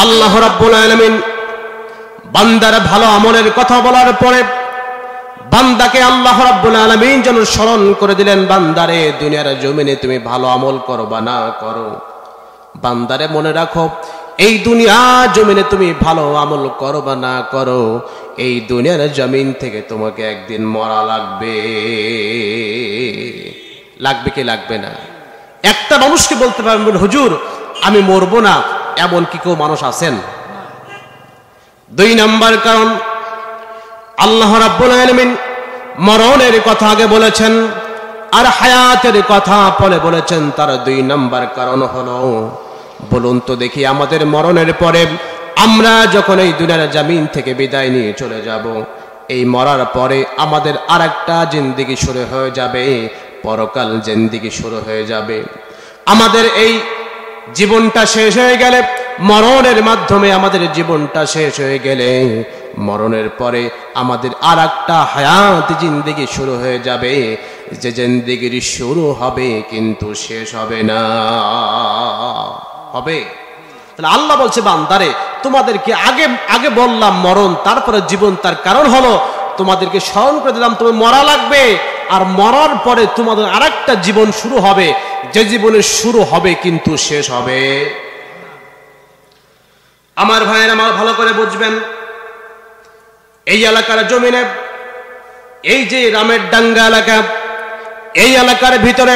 আল্লাহ রাব্বুল আলামিন বান্দার ভালো আমলের কথা বলার পরে বান্দাকে আল্লাহ রাব্বুল আলামিন যেন স্মরণ করে দিলেন, বান্দারে দুনিয়ার জমিনে তুমি ভালো আমল করো বা না করো, বান্দারে মনে রাখো এই দুনিয়ার জমিনে তুমি ভালো আমল করো বা না করো, এই দুনিয়ার জমিন থেকে তোমাকে একদিন মরা লাগবে। লাগবে কি লাগবে না? একটা মানুষকে বলতে পারবেন হুজুর আমি মরবো না, এমন কি কেউ মানুষ আছেন? দুই নাম্বার কারণ, আল্লাহ রাব্বুল আলামিন মরণের কথা আগে বলেছেন আর হায়াতের কথা পরে বলেছেন। তার দুই নাম্বার কারণ হলো, বলুন তো দেখি আমাদের মরণের পরে আমরা যখন এই দুনিয়ার জমিন থেকে বিদায় নিয়ে চলে যাব, এই মরার পরে আমাদের আরেকটা জিন্দেগি শুরু হয়ে যাবে, পরকাল জিন্দেগি শুরু হয়ে যাবে। আমাদের এই জীবনটা শেষ হয়ে গেলে, মরণের মাধ্যমে আমাদের জীবনটা শেষ হয়ে গেলে, মরণের পরে আমাদের আরেকটা হায়াত জিন্দেগি শুরু হয়ে যাবে, যে জিন্দেগির শুরু হবে কিন্তু শেষ হবে না। হবে? তাহলে আল্লাহ বলছে বান্দারে তোমাদেরকে আগে আগে বললাম মরণ, তারপরে জীবন। তার কারণ হলো তোমাদেরকে স্মরণ করে দিলাম তুমি মরা লাগবে, আর মরার পরে তোমাদের আরেকটা জীবন শুরু হবে, যে জীবনের শুরু হবে কিন্তু শেষ হবে। আমার ভাইয়েরা আমার ভালো করে বুঝবেন, এই এলাকার জমিনে, এই যে রামের ডাঙ্গা এলাকা, এই এলাকার ভিতরে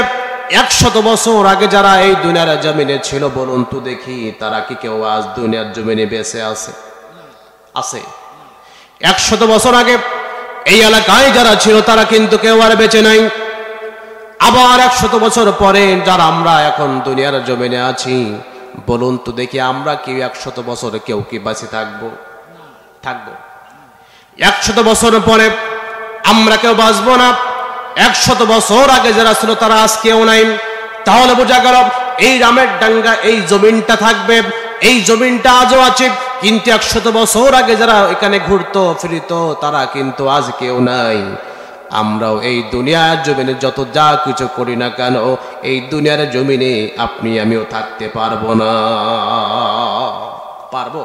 100 বছর আগে যারা এই দুনিয়ার জমিনে ছিল, বলুন তো দেখি তারা কি কেউ আজ দুনিয়ার জমিনে বেঁচে আছে? আছে? 100 বছর আগে এই এলাকায় যারা ছিল তারা কিন্তু কেউ আর বেঁচে নাই। আবার 100 বছর পরে যারা আমরা এখন দুনিয়ার জমিনে আছি, বলুন তো দেখি আমরা কি 100 বছর কেউ কি বেঁচে থাকবো? থাকবো? 100 বছর পরে আমরা কেউ বাঁচবো না। 100 বছর আগে যারা ছিল তারা আজ কেউ নাই। তাহলে বোঝা গেল এই রামের ডাঙ্গা এই জমিনটা থাকবে, এই জমিনটা আজও আছে, কিন্তু 100 বছর আগে যারা এখানে ঘুরতো ফিরতো তারা কিন্তু আজ কেউ নাই। আমরাও এই দুনিয়ার জমিনে যত যা কিছু করি না কেন, এই দুনিয়ার জমিনে আপনি আমিও থাকতে পারবো না। পারবো?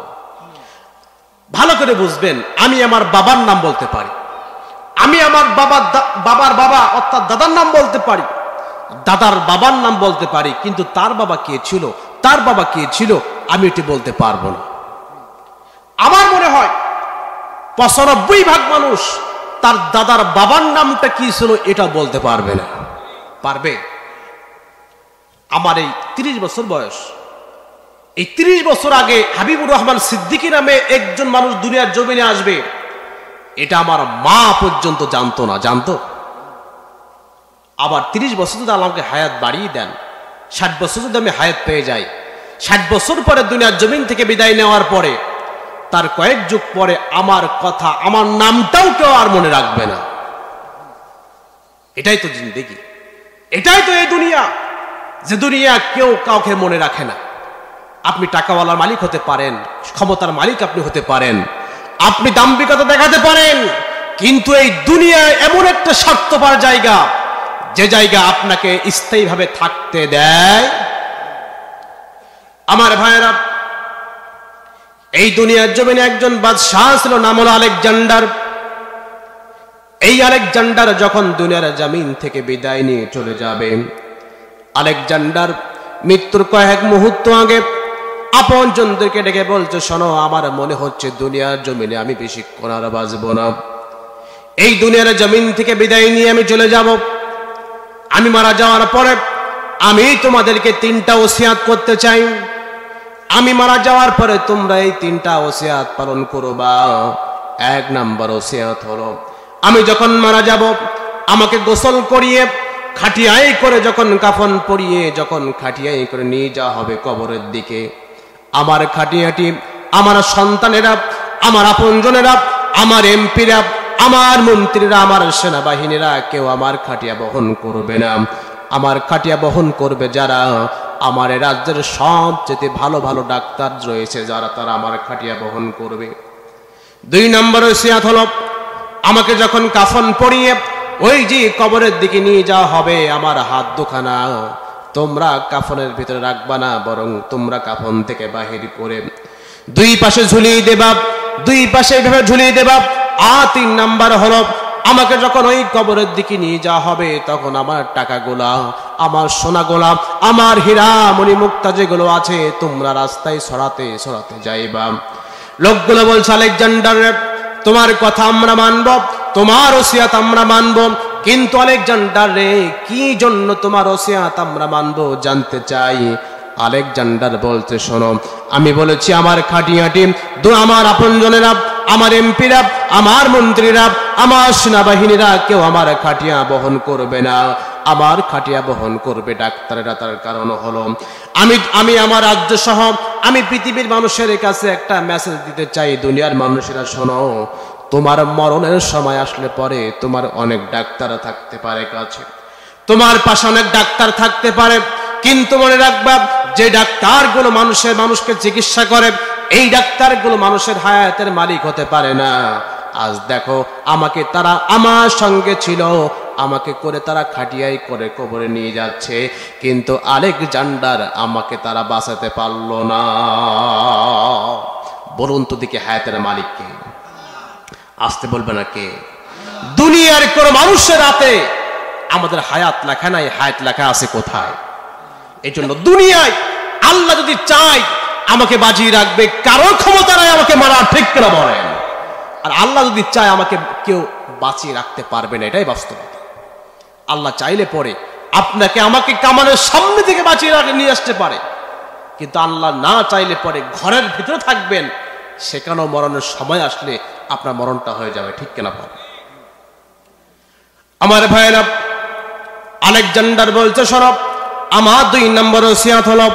ভালো করে বুঝবেন, আমি আমার বাবার নাম বলতে পারি, আমি আমার বাবার বাবা অর্থাৎ দাদার নাম বলতে পারি, দাদার বাবার নাম বলতে পারি, কিন্তু তার বাবা কে ছিল, তার বাবা কে ছিল, আমি এটি বলতে পারবো না। আমার মনে হয় 95% মানুষ তার দাদার বাবার নামটা কি ছিল এটা বলতে পারবে না। পারবে? আমার এই 30 বছর বয়স, এই 30 বছর আগে হাবিবুর রহমান সিদ্দিকী নামে একজন মানুষ দুনিয়ার জমিনে আসবে, এটা আমার মা পর্যন্ত জানতো না। জানতো? আবার 30 বছর যদি আমাকে হায়াত বাড়িয়ে দেন, 60 বছর যদি আমি হায়াত পেয়ে যাই, 60 বছর পরে দুনিয়ার জমিন থেকে বিদায় নেওয়ার পরে তার কয়েক যুগ পরে আমার কথা, আমার নামটাও কেউ আর মনে রাখবে না। এটাই তো জিন্দেগি, এটাই তো এই দুনিয়া, যে দুনিয়া কেউ কাউকে মনে রাখে না। আপনি টাকাওয়ালার মালিক হতে পারেন, ক্ষমতার মালিক আপনি হতে পারেন, আপনি দাম্ভিকতা দেখাতে পারেন, কিন্তু এই দুনিয়ায় এমন একটা স্বার্থপর জায়গা, যে জায়গা আপনাকে স্থায়ীভাবে থাকতে দেয়। আমার ভাইয়েরা, এই দুনিয়ার জমিনে একজন বাদশাহ ছিল, নাম হলো আলেকজান্ডার। এই আলেকজান্ডার যখন দুনিয়ার জমিন থেকে বিদায় নিয়ে চলে যাবে, আলেকজান্ডার মৃত্যুর কয়েক মুহূর্ত আগে আপন জনদেরকে ডেকে বলছে, শোনো, আমার মনে হচ্ছে দুনিয়ার জমিনে আমি বেশিক্ষণ আর বাঁচবো না। এই দুনিয়ার জমিন থেকে বিদায় নিয়ে আমি চলে যাব। আমি মারা যাওয়ার পরে আমি তোমাদেরকে 3টা ওসিয়াত করতে চাই। আমি মারা যাওয়ার পরে তোমরা এই 3টা ওসিয়াত পালন করবা। 1 নাম্বার ওসিয়াত হলো, আমি যখন মারা যাব আমাকে গোসল করিয়ে খাটিয়াই করে যখন কাফন পরিয়ে যখন খাটিয়াই করে নিয়ে যাওয়া হবে কবরের দিকে, আমার খাটিয়াটি আমার সন্তানেরা, আমার আপনজনেরা, আমার এমপিরা, আমার মন্ত্রীরা, আমার সেনাবাহিনীরা কেউ আমার খাটিয়া বহন করবে না। আমার খাটিয়া বহন করবে যারা, আমার রাজ্যের সবচেয়ে ভালো ভালো ডাক্তার রয়েছে যারা, তারা আমার খাটিয়া বহন করবে। 2 নম্বর ওসিয়াত হলো, আমাকে যখন কাফন পরিয়ে ওই যে কবরের দিকে নিয়ে যাওয়া হবে, আমার হাত দুখানা তোমরা কাফনের ভিতরে রাখবা না, বরং তোমরা কাফন থেকে বাহির করে দুই পাশে ঝুলিয়ে দেবা, দুই পাশে এইভাবে ঝুলিয়ে দেবা। আর 3 নাম্বার হলো আমাকে যখন ওই কবরের দিকে নিয়ে যাওয়া হবে তখন আমার টাকাগুলা, আমার সোনাগুলা, আমার হীরা মণি মুক্তা যেগুলো আছে তোমরা রাস্তায় ছড়াতে ছড়াতে যাইবা। লোকগুলো বলছে আলেকজান্ডার তোমার কথা আমরা মানব, তোমার ওসিয়াত আমরা মানব, কিন্তু আলেকজান্ডার রে কি জন্য তোমার ওসিয়াত আমরা মানব জানতে চাই। আলেকজান্ডার বলতে শোনো, আমি বলেছি আমার খাটিয়াটি আমার আপনজনেরা, আমার এমপিরা, আমার মন্ত্রীরা, আমার সেনাবাহিনীরা কেউ আমার খাটিয়া বহন করবে না, আমার খাটিয়া বহন করবে ডাক্তারেরা। তার কারণ হলো আমি আমার রাজ্য সহ আমি পৃথিবীর মানুষের কাছে একটা মেসেজ দিতে চাই, দুনিয়ার মানুষেরা শোনো, তোমার মরণের সময় আসলে পরে তোমার অনেক ডাক্তার থাকতে পারে কাছে, তোমার পাশে অনেক ডাক্তার থাকতে পারে, কিন্তু মনে রাখবা যে ডাক্তারগুলো মানুষকে চিকিৎসা করে এই ডাক্তারগুলো মানুষের হায়াতের মালিক হতে পারে না। আজ দেখো আমাকে তারা আমার সঙ্গে ছিল, আমাকে করে তারা খাটিয়াই করে কবরে নিয়ে যাচ্ছে, কিন্তু আলেকজান্ডার আমাকে তারা বাঁচাতে পারলো না। বলুন তো দিকে হায়াতের মালিক কে? আসতে বলবে না কে? দুনিয়ার কোন মানুষের হাতে আমাদের হায়াত লেখা নাই, হায়াত লেখা আছে কোথায়? এই জন্য দুনিয়ায় আল্লাহ যদি চায় আমাকে বাজিয়ে রাখবে, কারোর ক্ষমতা নাই আমাকে মারার, ঠিক করে বলেন। আর আল্লাহ যদি চায় আমাকে কেউ বাঁচিয়ে রাখতে পারবে না, এটাই বাস্তবতা। আল্লাহ চাইলে পরে আপনাকে আমাকে কামানের সামনে থেকে বাঁচিয়ে নিয়ে আসতে পারে, কিন্তু আল্লাহ না চাইলে পরে ঘরের ভিতরে থাকবেন, সেখানেও মরণের সময় আসলে আপনার মরণটা হয়ে যাবে, ঠিক কিনা পাবে? আমার ভাইয়েরা, আলেকজান্ডার বলছে সরব আমার 2 নম্বর ওসিয়াত হলো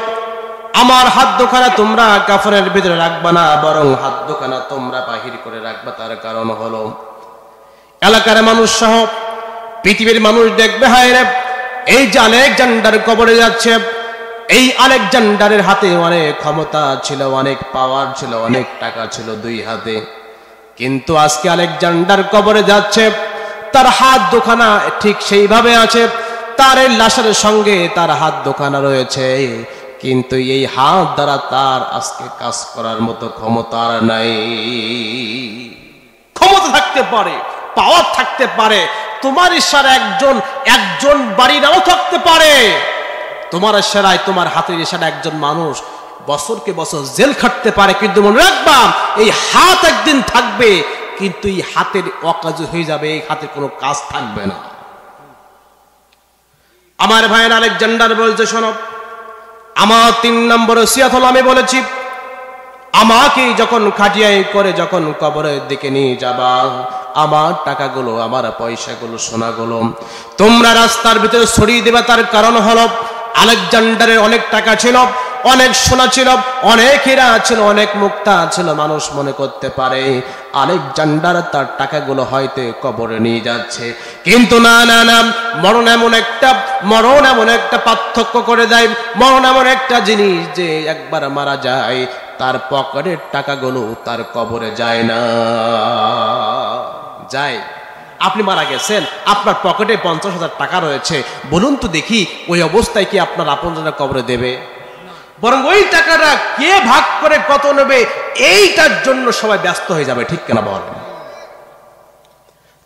আমার হাত দুখানা তোমরা কাফনের ভিতরে রাখবা না, বরং হাত দুখানা তোমরা বাহির করে রাখবা। তার কারণ হলো এলাকার মানুষ সহ পৃথিবীর মানুষ দেখবে, হায় রে এই যে আলেকজান্ডার কবরে যাচ্ছে, এই আলেকজান্ডারের হাতে অনেক ক্ষমতা ছিল, অনেক পাওয়ার ছিল, অনেক টাকা ছিল 2 হাতে, কিন্তু আজকে আলেকজান্ডার কবরে যাচ্ছে, তার হাত দুখানা ঠিক সেইভাবে আছে, তার এই লাশের সঙ্গে তার হাত দুখানা রয়েছে, কিন্তু এই হাত দ্বারা তার আজকে কাজ করার মতো ক্ষমতা নাই। ক্ষমতা থাকতে পারে, পাওয়ার থাকতে পারে, তোমার ইশারা একজন বাড়ি নাও থাকতে পারে, তোমার ইশারায় তোমার হাতের ইশারা একজন মানুষ বছরকে বছর জেল খাটতে পারে, কিন্তু মনে রাখবা এই হাত একদিন থাকবে, কিন্তু এই হাতের অকাজ হয়ে যাবে, এই হাতের কোনো কাজ থাকবে না। আমার ভাইয়ের আলেকজান্ডার বলছে শোনো আমার 3 নম্বর ওসিয়াত হলো, আমি বলেছি আমাকে যখন খাটিয়াই করে যখন কবরের দিকে নিয়ে যাবা, আমার টাকাগুলো, আমার পয়সাগুলো, সোনাগুলো তোমরা রাস্তার ভিতরে ছড়িয়ে দেবা। তার কারণ হলো আলেকজান্ডারের অনেক টাকা ছিল, অনেক সোনা ছিল, অনেক হীরা ছিল, অনেক মুক্তা ছিল। মানুষ মনে করতে পারে আলেকজান্ডার তার টাকাগুলো হয়তো কবরে নিয়ে যাচ্ছে, কিন্তু না না না, মরণ এমন একটা পার্থক্য করে দেয়। মরণ এমন একটা জিনিস যে একবার মারা যায় তার পকেটের টাকাগুলো তার কবরে যায় না। যায়, আপনি মারা গেছেন, আপনার পকেটে 50,000 টাকা রয়েছে, বলুন তো দেখি ওই অবস্থায় কি আপনার আপনজনের কবরে দেবে? বরং ওই টাকাটা কে ভাগ করে কত নেবে এইটার জন্য সবাই ব্যস্ত হয়ে যাবে, ঠিক কিনা বল?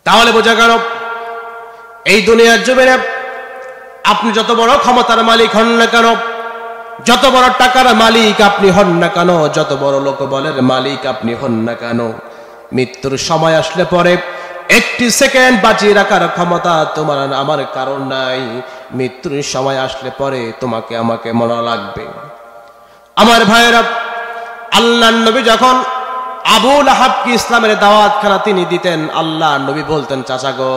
তাহলে বোঝা গেল এই দুনিয়ার জমিনে আপনি যত বড় ক্ষমতার মালিক হন না কেন, যত বড় টাকার মালিক আপনি হন না কেন, যত বড় লোকবলের মালিক আপনি হন না কেন, মৃত্যুর সময় আসলে পরে 1 সেকেন্ড বাঁচিয়ে রাখার ক্ষমতা তোমার আমার কারণ নাই। মৃত্যুর সময় আসলে পরে তোমাকে আমাকে মরা লাগবে। আমার ভাইয়েরা, আল্লাহর নবী যখন আবু লাহাবকে ইসলামের দাওয়াতখানা তিনি দিতেন, আল্লাহর নবী বলতেন চাচা গো,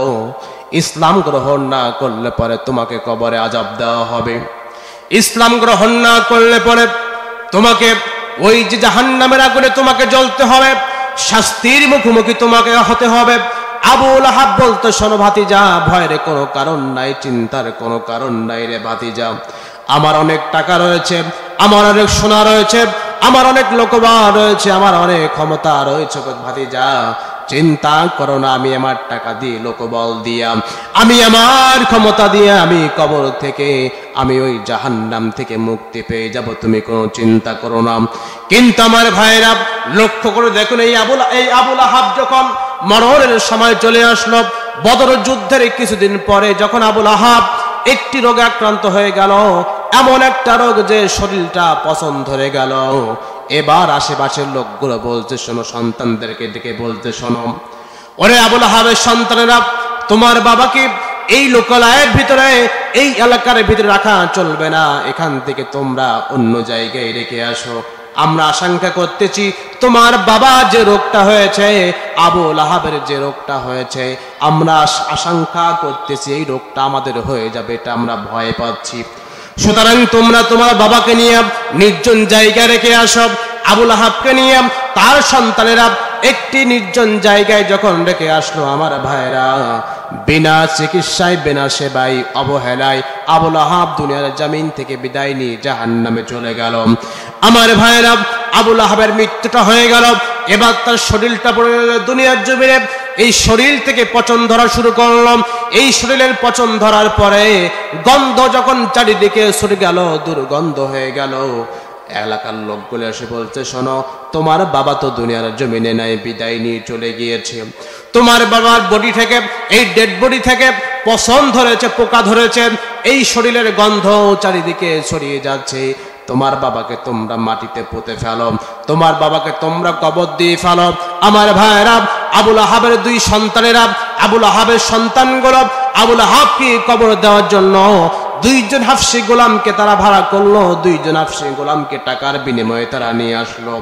ইসলাম গ্রহণ না করলে পরে তোমাকে কবরে আযাব দেওয়া হবে, ইসলাম গ্রহণ না করলে পরে তোমাকে ওই যে জাহান্নামের আগুনে তোমাকে জ্বলতে হবে, শাস্তির মুখোমুখি তোমাকে হতে হবে। আবু লাহাব বলতো শোনো ভাতিজা, ভয়ের কোনো কারণ নাই, চিন্তার কোনো কারণ নাই রে ভাতিজা, আমার অনেক টাকা রয়েছে, আমার অনেক সোনা রয়েছে, আমার অনেক লোকবল রয়েছে, আমার অনেক ক্ষমতা রয়েছে ভাতিজা, চিন্তা করো না, আমি আমার টাকা দিয়ে, লোকবল দিয়া, আমি আমার ক্ষমতা দিয়ে আমি কবর থেকে, আমি ওই জাহান্নাম থেকে মুক্তি পেয়ে যাব, তুমি কোনো চিন্তা করো না। কিন্তু আমার ভাইরা লক্ষ্য করে দেখুন, এই আবুল আহাব যখন মরণের সময় চলে আসলো, বদর যুদ্ধের কিছুদিন পরে যখন আবুল আহাব একটি রোগে আক্রান্ত হয়ে গেল, এমন একটা রোগ যে শরীরটা পচন ধরে গেল। এবার আশেপাশের লোকগুলো বলছে, শোনো, সন্তানদেরকে ডেকে বলতে, শোনো, ওরে আবুল আহাবের সন্তানেরা, তোমার বাবাকে এই লোকালয়ের ভিতরে, এই এলাকার ভিতরে রাখা চলবে না, এখান থেকে তোমরা অন্য জায়গায় রেখে আসো। আমরা আশঙ্কা করতেছি তোমার বাবা যে রোগটা হয়েছে, আবুল আহাবের যে রোগটা হয়েছে, আমরা আশঙ্কা করতেছি এই রোগটা আমাদের হয়ে যাবে, এটা আমরা ভয় পাচ্ছি। সুতরাং তোমরা তোমার বাবাকে নিয়ে নির্জন জায়গায় রেখে আসো। আবুল আহাবকে নিয়ে তার সন্তানেরা একটি নির্জন জায়গায় যখন রেখে আসলো, আমার ভাইরা, বিনা চিকিৎসায়, বিনা সেবায়, অবহেলায় আবুল আহাব দুনিয়ার জমিন থেকে বিদায় নিয়ে জাহান্নামে চলে গেল। আমার ভাইরা, আবুল আহাবের মৃত্যুটা হয়ে গেল। এবার তার শরীরটা পড়ে গেল দুনিয়ার জমিনে। এই শরীর থেকে পচন ধরা শুরু করল। এই শরীরের পচন ধরার পরে গন্ধ যখন চারিদিকে সরে গেল, দুর্গন্ধ হয়ে গেল, এলাকার লোকগুলো এসে বলছে, শোনো, তোমার বাবা তো দুনিয়ার জমিনে নাই, বিদায় নিয়ে চলে গিয়েছে। তোমার বাবার বডি থেকে, এই ডেড বডি থেকে পচন ধরেছে, পোকা ধরেছে, এই শরীরের গন্ধ চারিদিকে ছড়িয়ে যাচ্ছে। তোমার বাবাকে তোমরা মাটিতে পুঁতে ফেলো, তোমার বাবাকে তোমরা কবর দিয়ে ফেলো। আমার ভাইরা, আবুল আহাবের দুই সন্তানেরা, আবুল আহাবের সন্তানগুলো আবুল আহাবকে কবর দেওয়ার জন্য দুইজন হাফসি গোলামকে তারা ভাড়া করলো, দুইজন হাফসি গোলামকে টাকার বিনিময়ে তারা নিয়ে আসলো।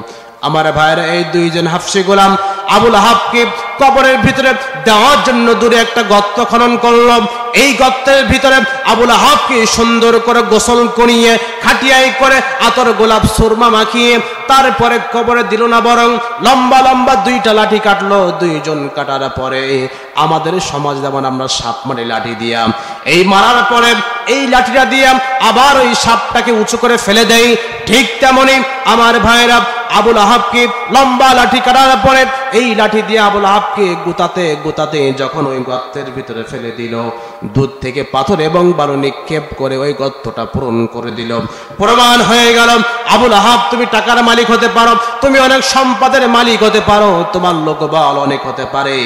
আমার ভাইরা, এই দুইজন হাফসি গোলাম আবুল আহাবকে কবরের ভিতরে দেওয়ার জন্য দূরে একটা গর্ত খনন করলো। এই গর্তের ভিতরে আবুল আহাবকে সুন্দর করে গোসল করিয়ে, খাটিয়াই করে, আতর গোলাপ সুরমা মাখিয়ে তারপরে কবরে দিল না, বরং লম্বা লম্বা দুইটা লাঠি কাটলো। দুইজন কাটার পরে আমাদের সমাজ যেমন আমরা সাপ মারি লাঠি দিয়া, এই মারার পরে এই লাঠিটা দিয়া আবার ওই সাপটাকে উঁচু করে ফেলে দেয়, ঠিক তেমনি আমার ভাইরা আবুল আহাবকে লম্বা লাঠি কাটার পরে এই লাঠি দিয়ে আবুল আহাবকে গুতাতে গুতাতে যখন ওই গর্তের ভিতরে ফেলে দিল, দুধ থেকে পাথর এবং বালু নিক্ষেপ করে ওই গর্তটা পূরণ করে দিল। প্রমাণ হয়ে গেল, আবুল আহাব, তুমি টাকার মালিক হতে পারো, তুমি অনেক সম্পদের মালিক হতে পারো, তোমার লোকবল অনেক হতে পারে,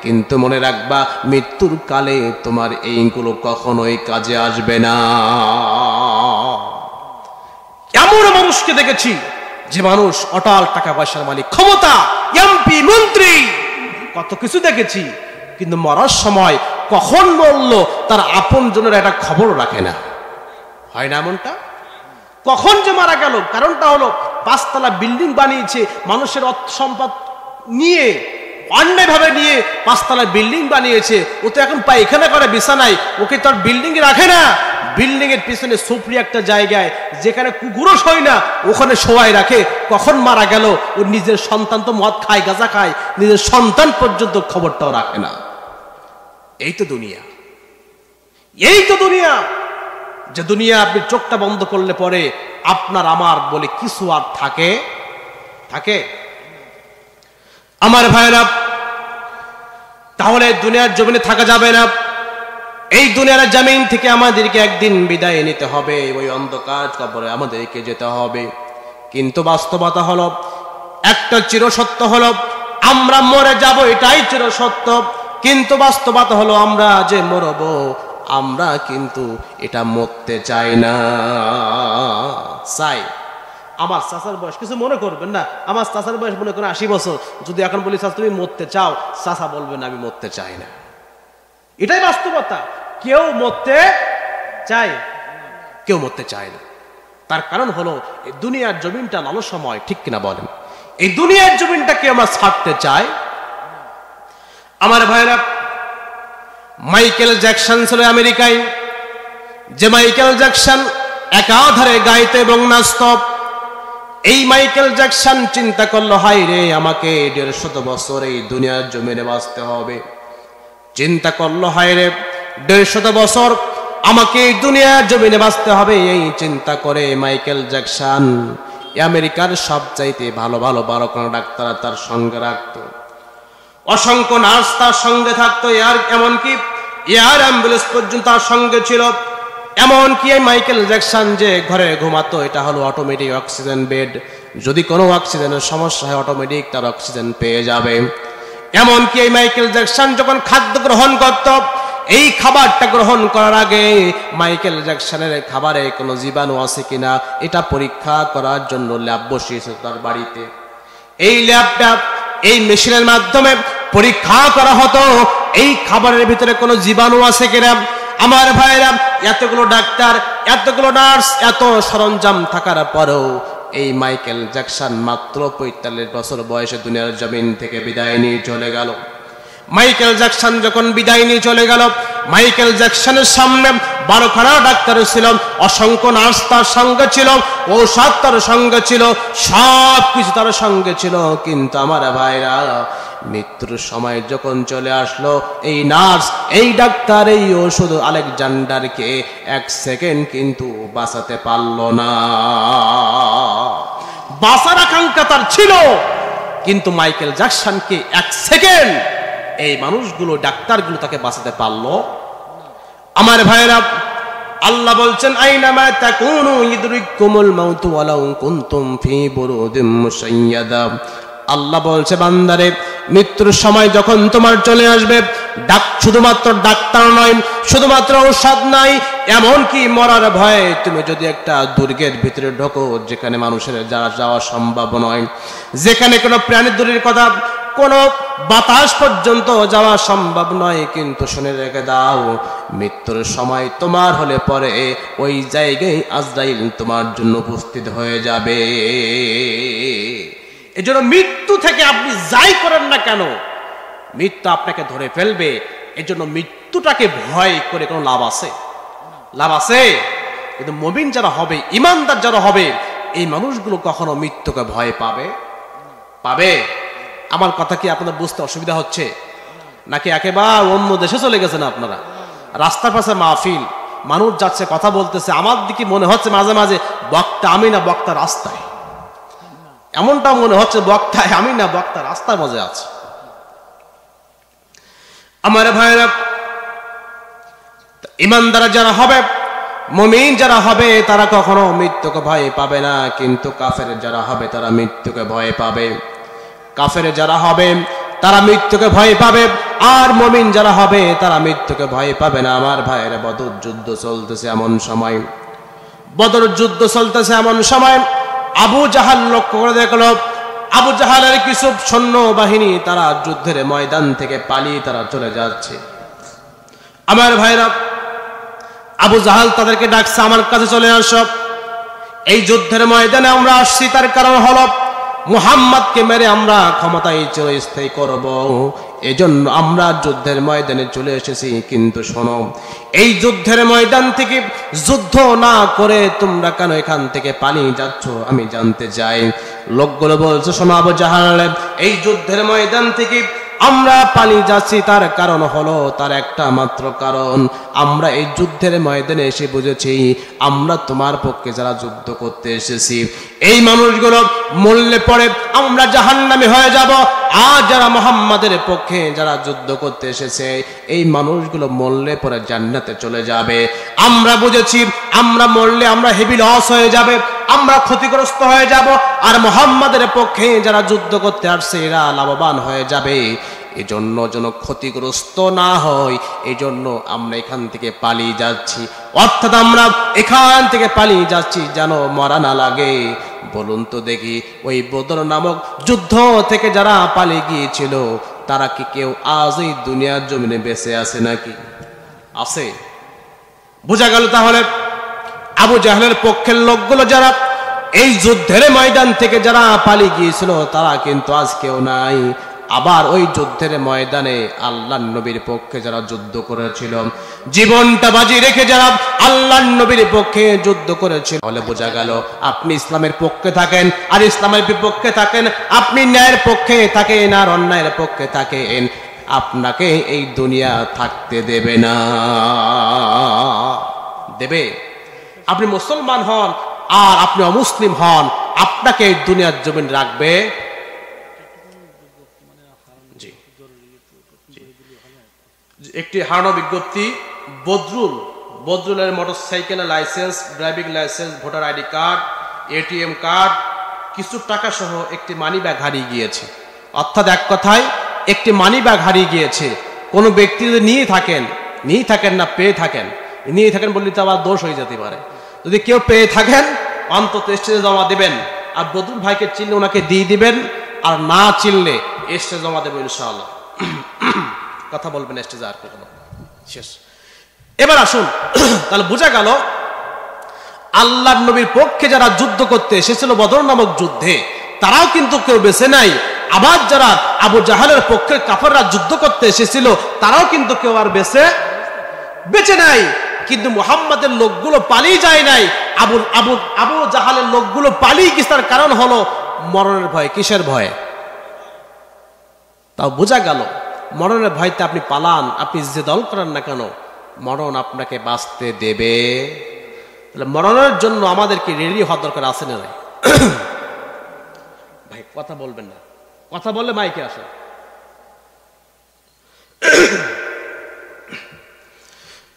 কিন্তু মনে রাখবা, মৃত্যুর কালে তোমার এইগুলো কখনোই কাজে আসবে না। এমন মানুষকে দেখেছি যে মানুষ অটাল টাকা পয়সার মালিক, ক্ষমতা, এমপি, মন্ত্রী, কত কিছু দেখেছি, কিন্তু মরার সময় কখন বললো তার আপন জনের একটা খবর রাখে না। হয় না এমনটা? কখন যে মারা গেল, কারণটা হলো 5 তলা বিল্ডিং বানিয়েছে, মানুষের অর্থ সম্পদ নিয়ে, অন্যায়ভাবে নিয়ে 5 তলা বিল্ডিং বানিয়েছে। ও তো এখন পায়খানা করে বিছানায়, ওকে তো আর বিল্ডিং এ রাখে না। বিল্ডিং এর পিছনে সুপ্রি একটা জায়গায়, যেখানে কুকুরও শোয় না, ওখানে শোয়াই রাখে। কখন মারা গেল, ওর নিজের সন্তান তো মদ খায়, গাঁজা খায়, নিজের সন্তান পর্যন্ত খবরটাও রাখে না। এই তো দুনিয়া, এই তো দুনিয়া, যে দুনিয়া আপনি চোখটা বন্ধ করলে পরে আপনার আমার বলে কিছু আর থাকে? আমার ভাইরা, তাহলে দুনিয়ার জমিনে থাকা যাবে না। এই দুনিয়ার জমিন থেকে আমাদেরকে একদিন বিদায় নিতে হবে, ওই অন্ধকার কবরে আমাদেরকে যেতে হবে। কিন্তু বাস্তবতা হলো, একটা চিরসত্য হলো, আমরা মরে যাব, এটাই চিরসত্য। কিন্তু বাস্তবতা হলো, আমরা যে মরব, আমরা কিন্তু এটা মরতে চাই না। চাই। আমার চাচার বয়স, কিছু মনে করবেন না, আমার চাচার বয়স মনে করেন 80 বছর। যদি এখন বলি, চাচা তুমি মরতে চাও, চাচা বলবেন আমি মরতে চাই না। এটাই বাস্তবতা। কেউ মরতে চায়, কেউ মরতে চায় না। তার কারণ হলো, এই দুনিয়ার জমিনটা লালসাময়, ঠিক কিনা বলেন? এই দুনিয়ার জমিনটাকে আমরা ছাড়তে চাই। আমার ভাইরা, মাইকেল জ্যাকসন ছিল আমেরিকায়। যে মাইকেল জ্যাকসন একাধারে গাইতে এবং নাচত, এই মাইকেল জ্যাকসন চিন্তা করলো, হাই রে, আমাকে 150 বছর এই দুনিয়ার জমিনে বাঁচতে হবে। চিন্তা করলো, হাই রে, 150 বছর আমাকে এই দুনিয়ার জমিনে বাঁচতে হবে। এই চিন্তা করে মাইকেল জ্যাকসন আমেরিকার সবচাইতে ভালো ভালো 12 ডাক্তার তার সঙ্গে রাখত। অসংখ্য নার্স তার সঙ্গে থাকতো, এমনকি এয়ার অ্যাম্বুলেন্স পর্যন্ত তার সঙ্গে ছিল। এমনকি এই মাইকেল জ্যাকসন যে ঘরে ঘুমাতো, এটা হলো অটোমেটিক অক্সিজেন বেড, যদি কোনো অক্সিজেনের সমস্যা হয় অটোমেটিক তার অক্সিজেন পেয়ে যাবে। এমনকি এই মাইকেল জ্যাকসন যখন খাদ্য গ্রহণ করত, এই খাবারটা গ্রহণ করার আগে মাইকেল জ্যাকসনের খাবারে কোনো জীবাণু আছে কিনা এটা পরীক্ষা করার জন্য ল্যাব বসিয়েছে তার বাড়িতে। এই ল্যাবটা, এই মেশিনের মাধ্যমে পরীক্ষা করা হতো এই খাবারের ভিতরে কোনো জীবাণু আছে কিনা। আমার ভাইরা, এতগুলো ডাক্তার, এতগুলো নার্স, এত সরঞ্জাম থাকার পরেও এই মাইকেল জ্যাকসন মাত্র 45 বছর বয়সে দুনিয়ার জমিন থেকে বিদায় নিয়ে চলে গেল। মাইকেল জ্যাকসন যখন বিদায় নিয়ে চলে গেল, মাইকেল জ্যাকসনের সামনে 12খানা ডাক্তার ছিল, অসংখ্য নার্স তার সঙ্গে ছিল, ঔষধ তার সঙ্গে ছিল, সব কিছু তার সঙ্গে ছিল। কিন্তু আমার ভাইরা, মৃত্যুর সময় যখন চলে আসলো, এই নার্স, এই ডাক্তার, এই ওষুধ আলেকজান্ডারকে 1 সেকেন্ড কিন্তু বাঁচাতে পারল না। বাঁচার আকাঙ্ক্ষা তার ছিল, কিন্তু মাইকেল জ্যাকসনকে 1 সেকেন্ড এই মানুষগুলো, ডাক্তারগুলো তাকে বাঁচাতে পারলো। আমার ভাইরা, আল্লাহ বলছেন আইনামা তাকুনু ইদরিকুমুল মাউতু ওয়ালাউ কুনতুম ফি বুরুদিম মুশাইয়াদা। আল্লাহ বলছে বান্দারে, মৃত্যুর সময় যখন তোমার চলে আসবে, শুধুমাত্র ডাক্তার নয়, শুধুমাত্র ঔষধ নাই, এমনকি মরার ভয়ে তুমি যদি একটা দুর্গের ভিতরে ঢোকো, যেখানে মানুষের যাওয়া সম্ভব নয়, যেখানে কোনো প্রাণীর দূরের কথা কোনো বাতাস পর্যন্ত যাওয়া সম্ভব নয়, কিন্তু শুনে রেখে দাও, মৃত্যুর সময় তোমার হলে পরে ওই জায়গায় আজরাইল তোমার জন্য উপস্থিত হয়ে যাবে। এজন্য মৃত্যু থেকে আপনি যাই করেন না কেন, মৃত্যু আপনাকে ধরে ফেলবে। এজন্য মৃত্যুটাকে ভয় করে কোনো লাভ আছে? লাভ আছে? কিন্তু মুমিন যারা হবে, ইমানদার যারা হবে, এই মানুষগুলো কখনো মৃত্যুকে ভয় পাবে? পাবে? আমার কথা কি আপনাদের বুঝতে অসুবিধা হচ্ছে? নাকি একেবারে অন্য দেশে চলে গেছেন আপনারা? রাস্তার পাশে মাহফিল, মানুষ যাচ্ছে, কথা বলতেছে, আমার দিকে মনে হচ্ছে মাঝে মাঝে বক্তা আমি না বক্তা রাস্তায়, এমনটা মনে হচ্ছে বক্তায় আমি না বক্তা রাস্তায় মজা আছে। আমার ভাইরা, ইমানদার যারা হবে, মুমিন যারা হবে, তারা কখনো মৃত্যুকে ভয় পাবে না। কিন্তু কাফের যারা হবে, তারা মৃত্যুকে ভয় পাবে। কাফের যারা হবে তারা মৃত্যুকে ভয় পাবে, আর মুমিন যারা হবে তারা মৃত্যুকে ভয় পাবে না। আমার ভাইয়েরা, বদর যুদ্ধ চলতেছে এমন সময়, বদর যুদ্ধ চলতেছে এমন সময় আবু জাহাল লক্ষ্য করে দেখলো, আবু জাহালের কিছু সৈন্য বাহিনী তারা যুদ্ধের ময়দান থেকে পালিয়ে তারা চলে যাচ্ছে। আমার ভাইরা, আবু জাহাল তাদেরকে ডাকছে, আমার কাছে চলে আসো, এই যুদ্ধের ময়দানে আমরা আসছি, তার কারণ হলো মুহাম্মদকে মেরে আমরা ক্ষমতায় চিরস্থায়ী করব, এজন্য আমরা যুদ্ধের ময়দানে চলে এসেছি। কিন্তু শোনো, এই যুদ্ধের ময়দান থেকে যুদ্ধ না করে তোমরা কেন এখান থেকে পালিয়ে যাচ্ছ আমি জানতে চাই। লোকগুলো বলছে, শোনো আবু জাহাল, এই যুদ্ধের ময়দান থেকে আমরা পালিয়ে যাচ্ছি, তার কারণ হলো, তার একটা মাত্র কারণ, আমরা এই যুদ্ধের ময়দানে এসে বুঝেছি আমরা তোমার পক্ষে যারা যুদ্ধ করতে এসেছি, এই মানুষগুলো মরলে পরে আমরা জাহান্নামী হয়ে যাব, আর যারা মুহাম্মাদের পক্ষে যারা যুদ্ধ করতে এসেছে, এই মানুষগুলো মরলে পরে জান্নাতে চলে যাবে। আমরা বুঝেছি আমরা মরলে আমরা হেভি লস হয়ে যাবে, আমরা ক্ষতিগ্রস্ত হয়ে যাব, আর মুহাম্মাদের পক্ষে যারা যুদ্ধ করতে আসছে এরা লাভবান হয়ে যাবে। এজন্য যেন ক্ষতিগ্রস্ত না হয়, এই জন্য আমরা এখান থেকে পালিয়ে যাচ্ছি। অর্থাৎ আমরা এখান থেকে পালিয়ে যাচ্ছি যেন মরা না লাগে। বলুন তো দেখি, ওই বদর নামক যুদ্ধ থেকে যারা পালিয়ে গিয়েছিল, তারা কি কেউ আজ এই দুনিয়ার জমিনে বেঁচে আছে নাকি? আছে? বোঝা গেল তাহলে আবু জাহলের পক্ষের লোকগুলো যারা এই যুদ্ধের ময়দান থেকে যারা পালিয়ে গিয়েছিল, তারা কিন্তু আজ কেউ নাই। আবার ওই যুদ্ধের ময়দানে আল্লাহর নবীর পক্ষে যারা যুদ্ধ করেছিল, জীবনটা বাজি রেখে যারা আল্লাহর নবীর পক্ষে যুদ্ধ করেছিল, তাহলে বোঝা গেল আপনি ইসলামের পক্ষে থাকেন আর ইসলামের বিপক্ষে থাকেন, আপনি ন্যায়ের পক্ষে থাকেন আর অন্যায়ের পক্ষে থাকেন, আপনাকে এই দুনিয়া থাকতে দেবে না। দেবে? আপনি মুসলমান হন আর আপনি অমুসলিম হন, আপনাকে এই দুনিয়ার জমিন রাখবে? জি। একটি হারানো বিজ্ঞপ্তি, বদরুলের মোটরসাইকেলের licence, driving licence, voter ID card, ATM card, কিছু টাকা সহ একটি মানি ব্যাগ হারিয়ে গিয়েছে। অর্থাৎ এক কথায় একটি মানি ব্যাগ হারিয়ে গিয়েছে। কোনো ব্যক্তি যদি নিয়ে থাকেন না পেয়ে থাকেন বললে তো আবার দোষ হয়ে যেতে পারে। যদি কেউ পেয়ে থাকেন অন্তত স্টেজে জমা দিবেন, আর বদরুল ভাইকে চিনলে ওনাকে দিয়ে দিবেন, আর না চিনলে স্টেজে জমা দেবো ইনশাআল্লাহ। কথা বলবেন স্টেজে আর কোনো শেষ। এবার আসুন, তাহলে বোঝা গেল আল্লাহর নবীর পক্ষে যারা যুদ্ধ করতে এসেছিল বদর নামক যুদ্ধে, তারাও কিন্তু কেউ বেঁচে নাই। আবার যারা আবু জাহালের পক্ষে কাফেররা যুদ্ধ করতে এসেছিল, তারাও কিন্তু কেউ আর বেঁচে নাই। কিন্তু মুহাম্মাদের লোকগুলো পালিয়ে যায় নাই। আবু জাহালের লোকগুলো পালিয়ে গেছে, তার কারণ হলো মরণের ভয়। কিসের ভয়? তাও বোঝা গেল মরণের ভয়তে আপনি পালান, আপনি যে দল করেন না কেন, মরণ আপনাকে বাঁচতে দেবে। তাহলে মরণের জন্য আমাদেরকে রেডি হওয়ার দরকার আছে না? ভাই কথা বলবেন না, কথা বললে মাইকে আসে।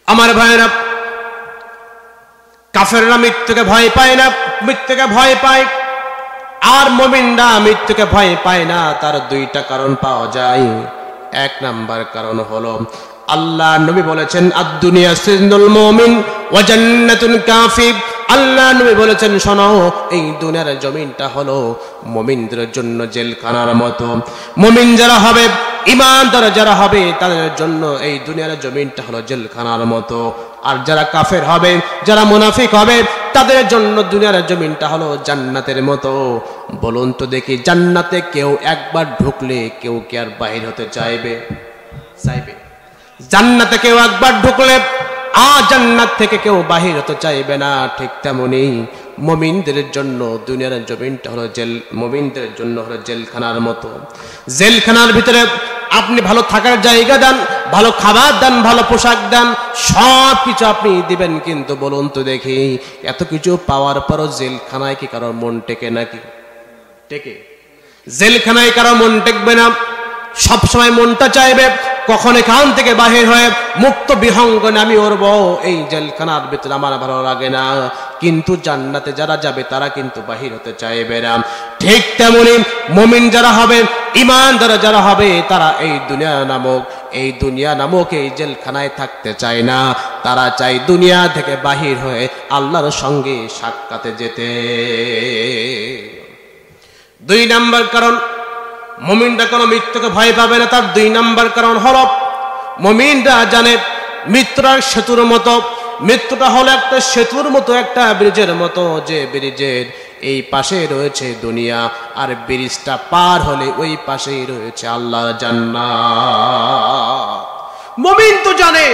আমার ভাইয়েরা, কাফেররা মৃত্যুকে ভয় পায় না, মৃত্যুকে ভয় পায়। আর মুমিনরা মৃত্যুকে ভয় পায় না। তার দুইটা কারণ পাওয়া যায়। এক নাম্বার কারণ হলো আল্লাহ নবী বলেছেন, আদ-দুনিয়া সিজনুল মুমিন ওয়া জান্নাতুল কাফির। আল্লাহ নবী বলেছেন, শোনো, এই দুনিয়ার জমিনটা হলো মুমিনদের জন্য জেলখানার মতো। মুমিন যারা হবে, ঈমানদার যারা হবে, তাদের জন্য এই দুনিয়ার জমিনটা হলো জেলখানার মতো। আর যারা কাফের হবে, যারা মুনাফিক হবে, তাদের জন্য দুনিয়ার জমিনটা হলো জান্নাতের মতো। বলুন তো দেখি, জান্নাতে কেউ একবার ঢুকলে কেউ কি আর বাহির হতে চাইবে? জান্নাতে কেউ একবার ঢুকলে জান্নাত থেকে কেউ বাহির হতে চাইবে না। ঠিক তেমনি মুমিনদের জন্য দুনিয়ার জমিনটা হলো মুমিনদের জন্য হলো জেলখানার মতো। জেলখানার ভিতরে আপনি ভালো থাকার জায়গা দেন, ভালো খাবার দেন, ভালো পোশাক দেন, সব কিছু আপনি দিবেন, কিন্তু বলুন তো দেখি, এত কিছু পাওয়ার পরও জেলখানায় কি কারোর মন টেকে নাকি? টেকে? জেলখানায় কারো মন টেকবে না। সবসময় মনটা চাইবে কখন এখান থেকে বাহির হয়ে মুক্ত বিহঙ্গনে আমি উড়ব। এই জেলখানার ভিতরে আমার ভালো লাগে না। কিন্তু জান্নাতে যারা যাবে তারা কিন্তু বাহির হতে চাইবে না। ঠিক তেমনি মুমিন যারা হবে, ঈমানদার যারা হবে, তারা এই দুনিয়া নামক এই জেলখানায় থাকতে চায় না। তারা চায় দুনিয়া থেকে বাহির হয়ে আল্লাহর সঙ্গে সাক্ষাতে যেতে। দুই নাম্বার কারণ মুমিনরা কোনো মৃত্যুকে ভয় পাবে না। তার দুই নাম্বার কারণ হলো মুমিনরা জানে মৃত্যুটা সেতুর মতো। মৃত্যুটা হলো একটা সেতুর মতো, একটা ব্রিজের মতো, যে ব্রিজের এই পাশে রয়েছে দুনিয়া, আর ব্রিজটা পার হলে ওই পাশেই রয়েছে আল্লাহর জান্নাত। মুমিন তো জানে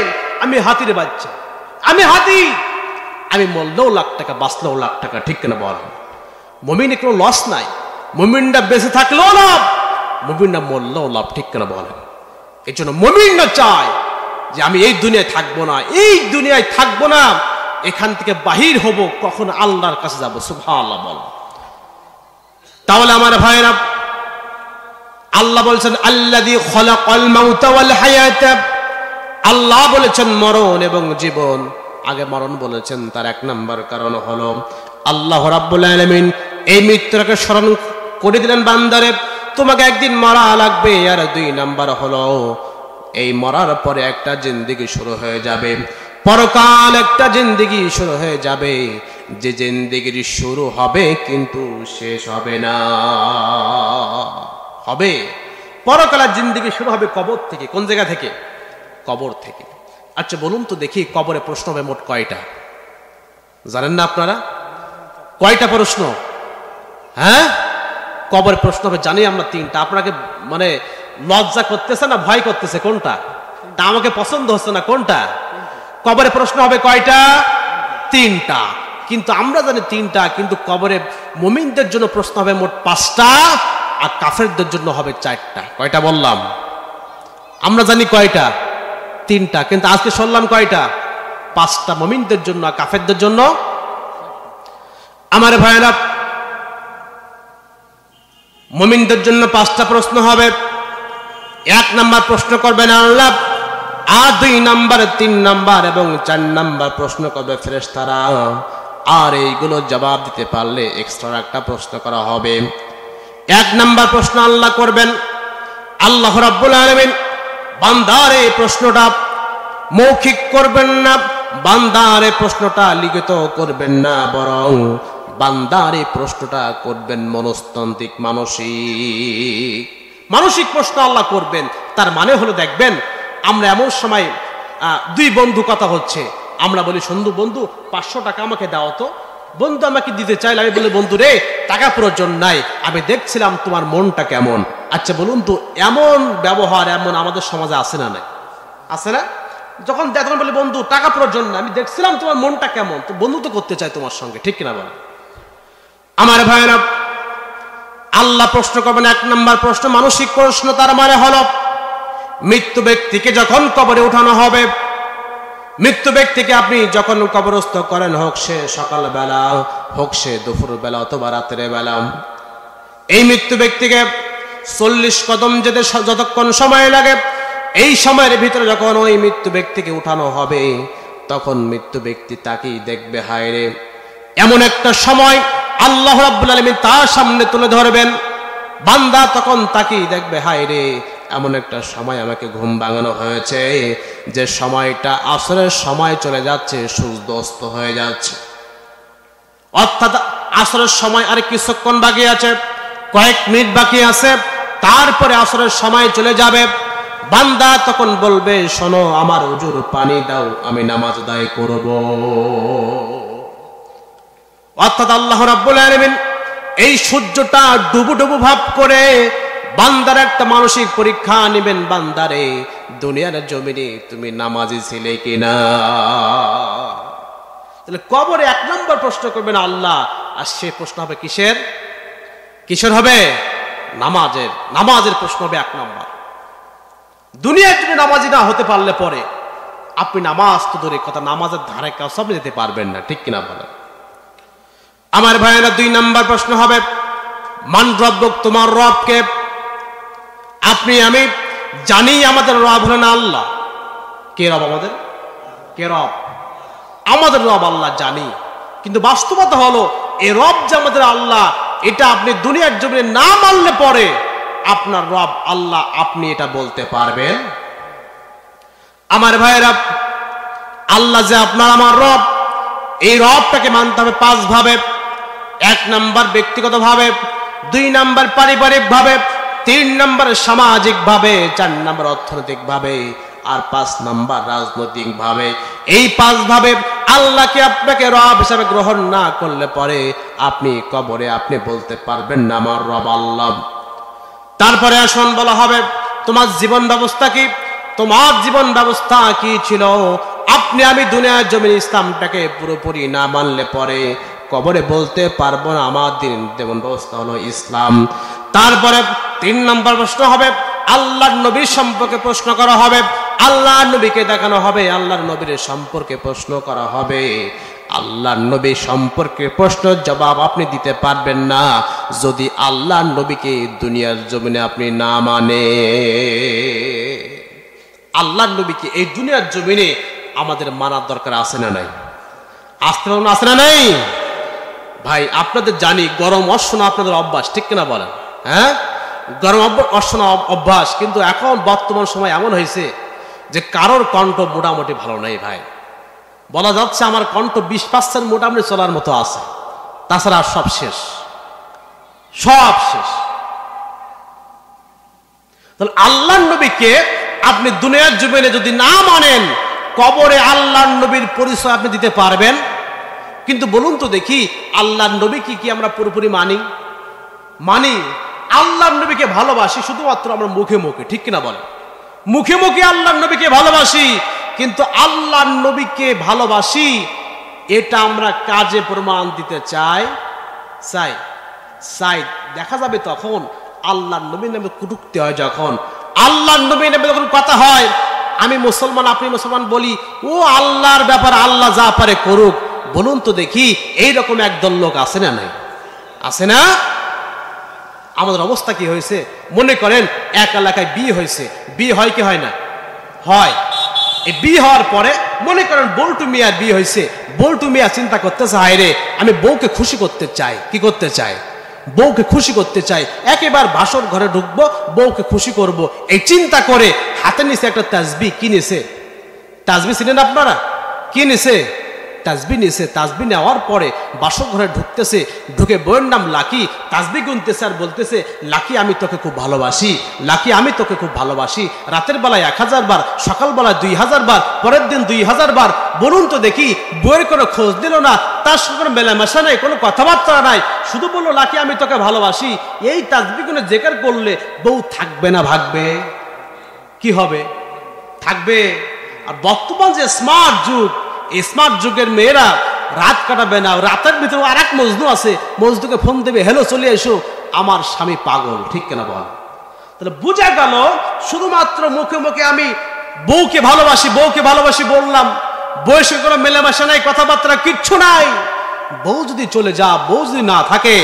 আমি হাতির বাচ্চা, আমি হাতি, আমি মরলেও লাখ টাকা, বাঁচলেও লাখ টাকা। ঠিক কিনা বল? মুমিনের কোনো লস নাই। মুমিনরা বেঁচে থাকলেও লাভ, মুমিনরা মরলেও লাভ। ঠিক কিনা বলেন? এই জন্য মুমিনরা চায় যে আমি এই দুনিয়ায় থাকবো না, এই দুনিয়ায় থাকবো না, এখান থেকে বাহির হব, কখন আল্লাহর কাছে যাবো। সুবহানাল্লাহ বল। তাহলে আমার ভাইরা, আল্লাহ বলছেন আল্লাযী খালাকাল মাউতা ওয়াল হায়াতা। আল্লাহ বলেছেন মরণ এবং জীবন। আগে মরণ বলেছেন, তার এক নাম্বার কারণ হলো আল্লাহ রাব্বুল আলামিন এই মৃত্যুকে স্মরণ করে দিলেন বান্দারে, তোমাকে একদিন মরা লাগবে। আর দুই নাম্বার হলো এই মরার পরে একটা জিন্দেগি শুরু হয়ে যাবে, পরকাল একটা জিন্দেগি শুরু হয়ে যাবে, যে জিন্দেগির শুরু হবে কিন্তু শেষ হবে না। হবে পরকালের জিন্দেগি শুরু হবে কবর থেকে। কোন জায়গা থেকে? কবর থেকে। আচ্ছা বলুন তো দেখি, কবরে প্রশ্ন হবে মোট কয়টা? জানেন না আপনারা? কয়টা প্রশ্ন? হ্যাঁ, কবরে প্রশ্ন হবে জানি আমরা তিনটা। আপনাকে মানে লজ্জা করতেছে না ভয় করতেছে? কোনটা? তা আমাকে পছন্দ হচ্ছে না কোনটা? কবরে প্রশ্ন হবে কয়টা? তিনটা। কিন্তু আমরা জানি তিনটা, কিন্তু কবরে মুমিনদের জন্য প্রশ্ন হবে মোট পাঁচটা, আর কাফেরদের জন্য হবে চারটা। কয়টা বললাম? আমরা জানি কয়টা? তিনটা, কিন্তু আজকে শুনলাম কয়টা? পাঁচটা। মুমিনদের জন্য আর কাফেরদের জন্য। আমার ভাইরা, মুমিনদের জন্য পাঁচটা প্রশ্ন হবে। এক নাম্বার প্রশ্ন করবেন আল্লাহ, আর 2 নাম্বার 3 নাম্বার এবং 4 নাম্বার প্রশ্ন করবে ফেরেশতারা, আর এইগুলো জবাব দিতে পারলে এক্সট্রা একটা প্রশ্ন করা হবে। 1 নাম্বার প্রশ্ন আল্লাহ করবেন, আল্লাহ রাব্বুল আলামিন বান্দার এই প্রশ্নটা মৌখিক করবেন না, বান্দার এই প্রশ্নটা লিখিত করবেন না, বরং বান্দার এই প্রশ্নটা করবেন মনস্তান্ত্রিক মানসিক প্রশ্ন আল্লাহ করবেন। তার মানে হলো দেখবেন আমরা এমন সময় 2 বন্ধু কথা হচ্ছে, আমরা বলি বন্ধু 500 টাকা আমাকে দাও তো। বন্ধু আমাকে দিতে চাইলে আমি বলি বন্ধু রে টাকা প্রয়োজন নাই, আমি দেখছিলাম তোমার মনটা কেমন। আচ্ছা বলুন তো এমন ব্যবহার এমন আমাদের সমাজে আছে না নাই? আছে না? যখন তখন বলি বন্ধু টাকা প্রয়োজন না, আমি দেখছিলাম তোমার মনটা কেমন, তো বন্ধু তো করতে চাই তোমার সঙ্গে, ঠিক কিনা বলেন? আমার ভাইয়েরা, আল্লাহ প্রশ্ন করবেন 1 নাম্বার প্রশ্ন মানসিক প্রশ্ন। তার মানে হলো মৃত্যু ব্যক্তিকে যখন কবরে উঠানো হবে, মৃত্যু ব্যক্তিকে আপনি যখন কবরস্থ করেন, হোক সে সকালবেলা, হোক সে দুপুর বেলা অথবা রাতের বেলা, এই মৃত্যু ব্যক্তিকে 40 কদম যেতে যতক্ষণ সময় লাগে, এই সময়ের ভিতরে যখন ওই মৃত্যু ব্যক্তিকে উঠানো হবে, তখন মৃত্যু ব্যক্তি তাকেই দেখবে, হায় রে এমন একটা সময় আল্লাহ রাব্বুল আলামিন তার সামনে তুলে ধরবেন। বান্দা তখন তাকেই দেখবে, হায় রে এমন একটা সময় আমাকে ঘুম ভাঙানো হয়েছে, যে সময়টা আসরের সময় চলে যাচ্ছে, সূর্য অস্ত হয়ে যাচ্ছে, অর্থাৎ আসরের সময় আর কিছুক্ষণ বাকি আছে, কয়েক মিনিট বাকি আছে, তারপরে আসরের সময় চলে যাবে। বান্দা তখন বলবে, শোনো আমার উজুর পানি দাও, আমি নামাজ আদায় করব। অর্থাৎ আল্লাহ রাব্বুল আলামিন এই সূর্যটা ডুবু ভাব করে বান্দার একটা মানসিক পরীক্ষা নেবেন, বান্দারে দুনিয়ার জমিনে তুমি নামাজি ছিলে কিনা। তাহলে কবরে 1 নম্বর প্রশ্ন করবেন আল্লাহ, আর সে প্রশ্ন হবে কিসের হবে? নামাজের প্রশ্ন হবে 1 নম্বর। দুনিয়ার জন্য নামাজি না হতে পারলে পরে আপনি নামাজ তো দূরে কথা, নামাজের ধারে কাছে আপনি যেতে পারবেন না, ঠিক কিনা বলেন? আমার ভাইয়েরা 2 নম্বর প্রশ্ন হবে মান রব্বুক, তোমার রবকে। আপনি আমি জানি আমাদের রব হলেন আল্লাহ। কে রব আমাদের? কে রব? আমাদের রব আল্লাহ জানি, কিন্তু বাস্তবতা হলো এই রব যে আমাদের আল্লাহ, এটা আপনি দুনিয়ার জমিনে না মানলে পরে আপনার রব আল্লাহ আপনি এটা বলতে পারবেন? আমার ভাইয়েরা, আল্লাহ যে আপনার আমার রব, এই রবটাকে মানতে হবে 5 ভাবে। 1 নাম্বার ব্যক্তিগত ভাবে, 2 নাম্বার পারিবারিক ভাবে, 3 নাম্বার সামাজিক ভাবে, 4 নাম্বার অর্থনৈতিক ভাবে, আর 5 নাম্বার রাজনৈতিক ভাবে। এই 5 ভাবে আল্লাহকে আপনাকে রব হিসেবে গ্রহণ না করলে পরে আপনি কবরে আপনি বলতে পারবেন না আমার রব আল্লাহ। তারপরে আসুন বলা হবে তোমার জীবন ব্যবস্থা কি, তোমার জীবন ব্যবস্থা কি ছিল। আপনি আমি দুনিয়ার জমিন ইসলামটাকে পুরোপুরি না মানলে পরে কবরে বলতে পারবো না আমার জীবন ব্যবস্থা হলো ইসলাম। তারপরে 3 নম্বর প্রশ্ন হবে আল্লাহর নবীর সম্পর্কে প্রশ্ন করা হবে, আল্লাহর নবীকে দেখানো হবে, আল্লাহর নবীর সম্পর্কে প্রশ্ন করা হবে। আল্লাহর নবী সম্পর্কে প্রশ্নের জবাব আপনি দিতে পারবেন না যদি আল্লাহর নবীকে দুনিয়ার জমিনে আপনি না মানে। আল্লাহর নবীকে এই দুনিয়ার জমিনে আমাদের মানার দরকার আছে না নাই? আছে না নাই? ভাই আপনাদের জানি গরম অশোনা আপনাদের অভ্যাস, ঠিক কিনা বলেন? হ্যাঁ, গরম অশোনা অভ্যাস, কিন্তু এখন বর্তমান সময় এমন হয়েছে যে কারোর কণ্ঠ মোটামুটি ভালো নাই ভাই। বলা যাচ্ছে আমার কণ্ঠ 20% মোটামুটি চলার মতো আছে, তাছাড়া সব শেষ। তাহলে আল্লাহর নবীকে আপনি দুনিয়ার জমিনে যদি না মানেন, কবরে আল্লাহর নবীর পরিচয় আপনি দিতে পারবেন? কিন্তু বলুন তো দেখি, আল্লাহর নবীকে কি আমরা পুরোপুরি মানি? আল্লাহর নবীকে ভালোবাসি শুধুমাত্র আমরা মুখে মুখে, ঠিক কিনা বলেন? মুখে মুখে আল্লাহর নবীকে ভালোবাসি, কিন্তু আল্লাহর নবীকে ভালোবাসি এটা আমরা কাজে প্রমাণ দিতে চাই। দেখা যাবে তখন আল্লাহর নবীর নামে কটূক্তি হয়, যখন আল্লাহর নবীর নামে যখন কথা হয়, আমি মুসলমান আপনি মুসলমান বলি, ও আল্লাহর ব্যাপার আল্লাহ যা পারে করুক। বলুন তো দেখি এইরকম একদল লোক আছে না নাই? আছে না? আমাদের অবস্থা কি হয়েছে? মনে করেন এক এলাকায় বিয়ে হয়েছে, বিয়ে হয় কি হয় না? হয়। এই বিয়ে হওয়ার পরে মনে করেন বল্টু মিয়ার বিয়ে হয়েছে, বল্টু মিয়া চিন্তা করতেছে হায় রে আমি বউকে খুশি করতে চাই, কি করতে চাই, বউকে খুশি করতে চাই, একেবারে বাসর ঘরে ঢুকবো, বউকে খুশি করব, এই চিন্তা করে হাতে নিছে একটা তাসবিহ। কি নিছে? তাসবিহ চিনেন আপনারা? কি নিছে? তাসবিহ নিছে। তাসবিহ নেওয়ার পরে বাসর ঘরে ঢুকতেছে, ঢুকে বউয়ের নাম লাকি, তাসবিহ গুনতেছে আর বলতেছে লাকি আমি তোকে খুব ভালোবাসি, লাকি আমি তোকে খুব ভালোবাসি। রাতের বেলায় 1000 বার, সকালবেলায় 2000 বার, পরের দিন 2000 বার। বলুন তো দেখি, বউয়ের কোনো খোঁজ দিল না, তার সঙ্গে মেলামেশা নাই, কোনো কথাবার্তা নাই, শুধু বললো লাকি আমি তোকে ভালোবাসি। এই তাসবিহ গুনে জেকার করলে বউ থাকবে না ভাগবে? কি হবে? থাকবে। আর বর্তমান যে স্মার্ট যুগ, এই স্মার্ট যুগের মেয়েরা রাত কাটাবে না, রাতের ভিতরে আর এক মজনু আছে, মজনুকে ফোন দেবে, হ্যালো চলে এসো, আমার স্বামী পাগল, ঠিক কিনা বল? তাহলে বোঝা গেল শুধুমাত্র মুখে মুখে আমি বউকে ভালোবাসি, বউকে ভালোবাসি বললাম, বয়সে কোনো মেলামেশা নাই, কথাবার্তা কিচ্ছু নাই। বউ যদি চলে যা, বউ যদি না থাকে,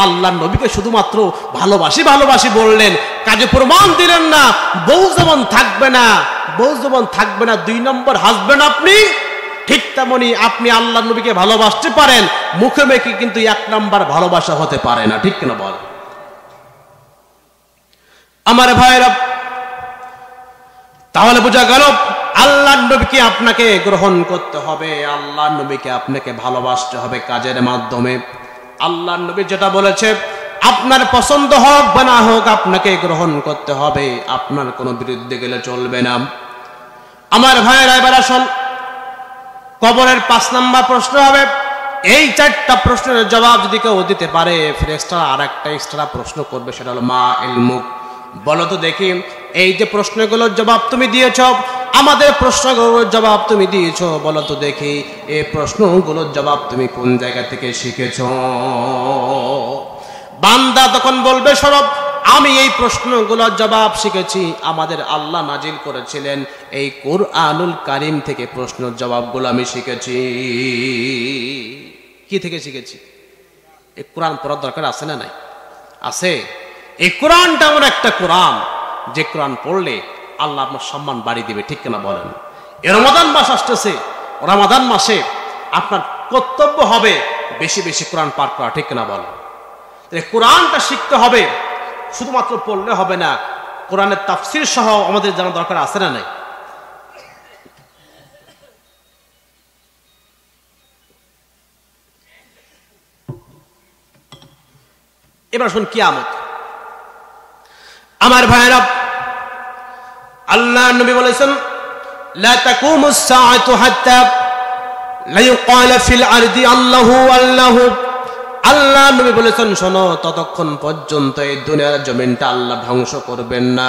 আল্লাহ নবীকে শুধুমাত্র ভালোবাসি ভালোবাসি বললেন, কাজে প্রমাণ দিলেন না। বউ যেমন থাকবে না, বউ যেমন থাকবে না 2 নম্বর হাজবেন্ড আপনি, ঠিক তেমনি আপনি আল্লাহ নবীকে ভালোবাসতে পারেন, মুখে মুখে কিন্তু 1 নম্বর ভালোবাসা হতে পারে না, ঠিক কিনা বল? আমার ভাইরা, তাহলে বোঝা গেল আল্লাহ নবীকে আপনাকে গ্রহণ করতে হবে, আল্লাহ নবীকে আপনাকে ভালোবাসতে হবে কাজের মাধ্যমে। আল্লাহ নবী যেটা বলেছে, আপনার পছন্দ হোক বা না হোক আপনাকে গ্রহণ করতে হবে, আপনার কোনো বিরুদ্ধে গেলে চলবে না। আমার ভাইয়েরা, এবার আসুন কবরের 5 নম্বর প্রশ্ন হবে। এই 4টা প্রশ্নের জবাব যদি কেউ দিতে পারে, ফেরেশতা আর একটা এক্সট্রা প্রশ্ন করবে, সেটা হলো মা ইলমুক। বলো তো দেখি, এই যে প্রশ্নগুলোর জবাব তুমি দিয়েছ, আমাদের প্রশ্নগুলোর জবাব তুমি দিয়েছ, বলো তো দেখি এই প্রশ্নগুলোর জবাব তুমি কোন জায়গা থেকে শিখেছ? বান্দা তখন বলবে, সরব আমি এই প্রশ্নগুলোর জবাব শিখেছি, আমাদের আল্লাহ নাজিল করেছিলেন এই কুরআনুল কারীম থেকে প্রশ্নের জবাবগুলো আমি শিখেছি। কি থেকে শিখেছি? এই কোরআন পড়ার দরকার আছে না নাই? আছে। এই কোরআনটা এমন একটা কোরআন, যে কোরআন পড়লে আল্লাহ আপনার সম্মান বাড়িয়ে দিবে, ঠিক কিনা বলেন? এই রমাদান মাস আসতেছে, রমাদান মাসে আপনার কর্তব্য হবে বেশি বেশি কোরআন পাঠ করা, ঠিক কিনা বলেন? কোরআনটা শিখতে হবে, শুধুমাত্র পড়লে হবে না, কোরআনের তাফসীর সহ আমাদের জানা দরকার আছে না নাই? এবার শুন কিয়ামত। আমার ভাইরা, আল্লাহ নবী বলেছেন, লা তাকুমুস সাআতু হাত্তা লা ইউকালা ফিল আরদি আল্লাহু আল্লাহু। আল্লাহ নবী বলেছেন, শোনো, ততক্ষণ পর্যন্ত এই দুনিয়ার জমিনটা আল্লাহ ধ্বংস করবেন না,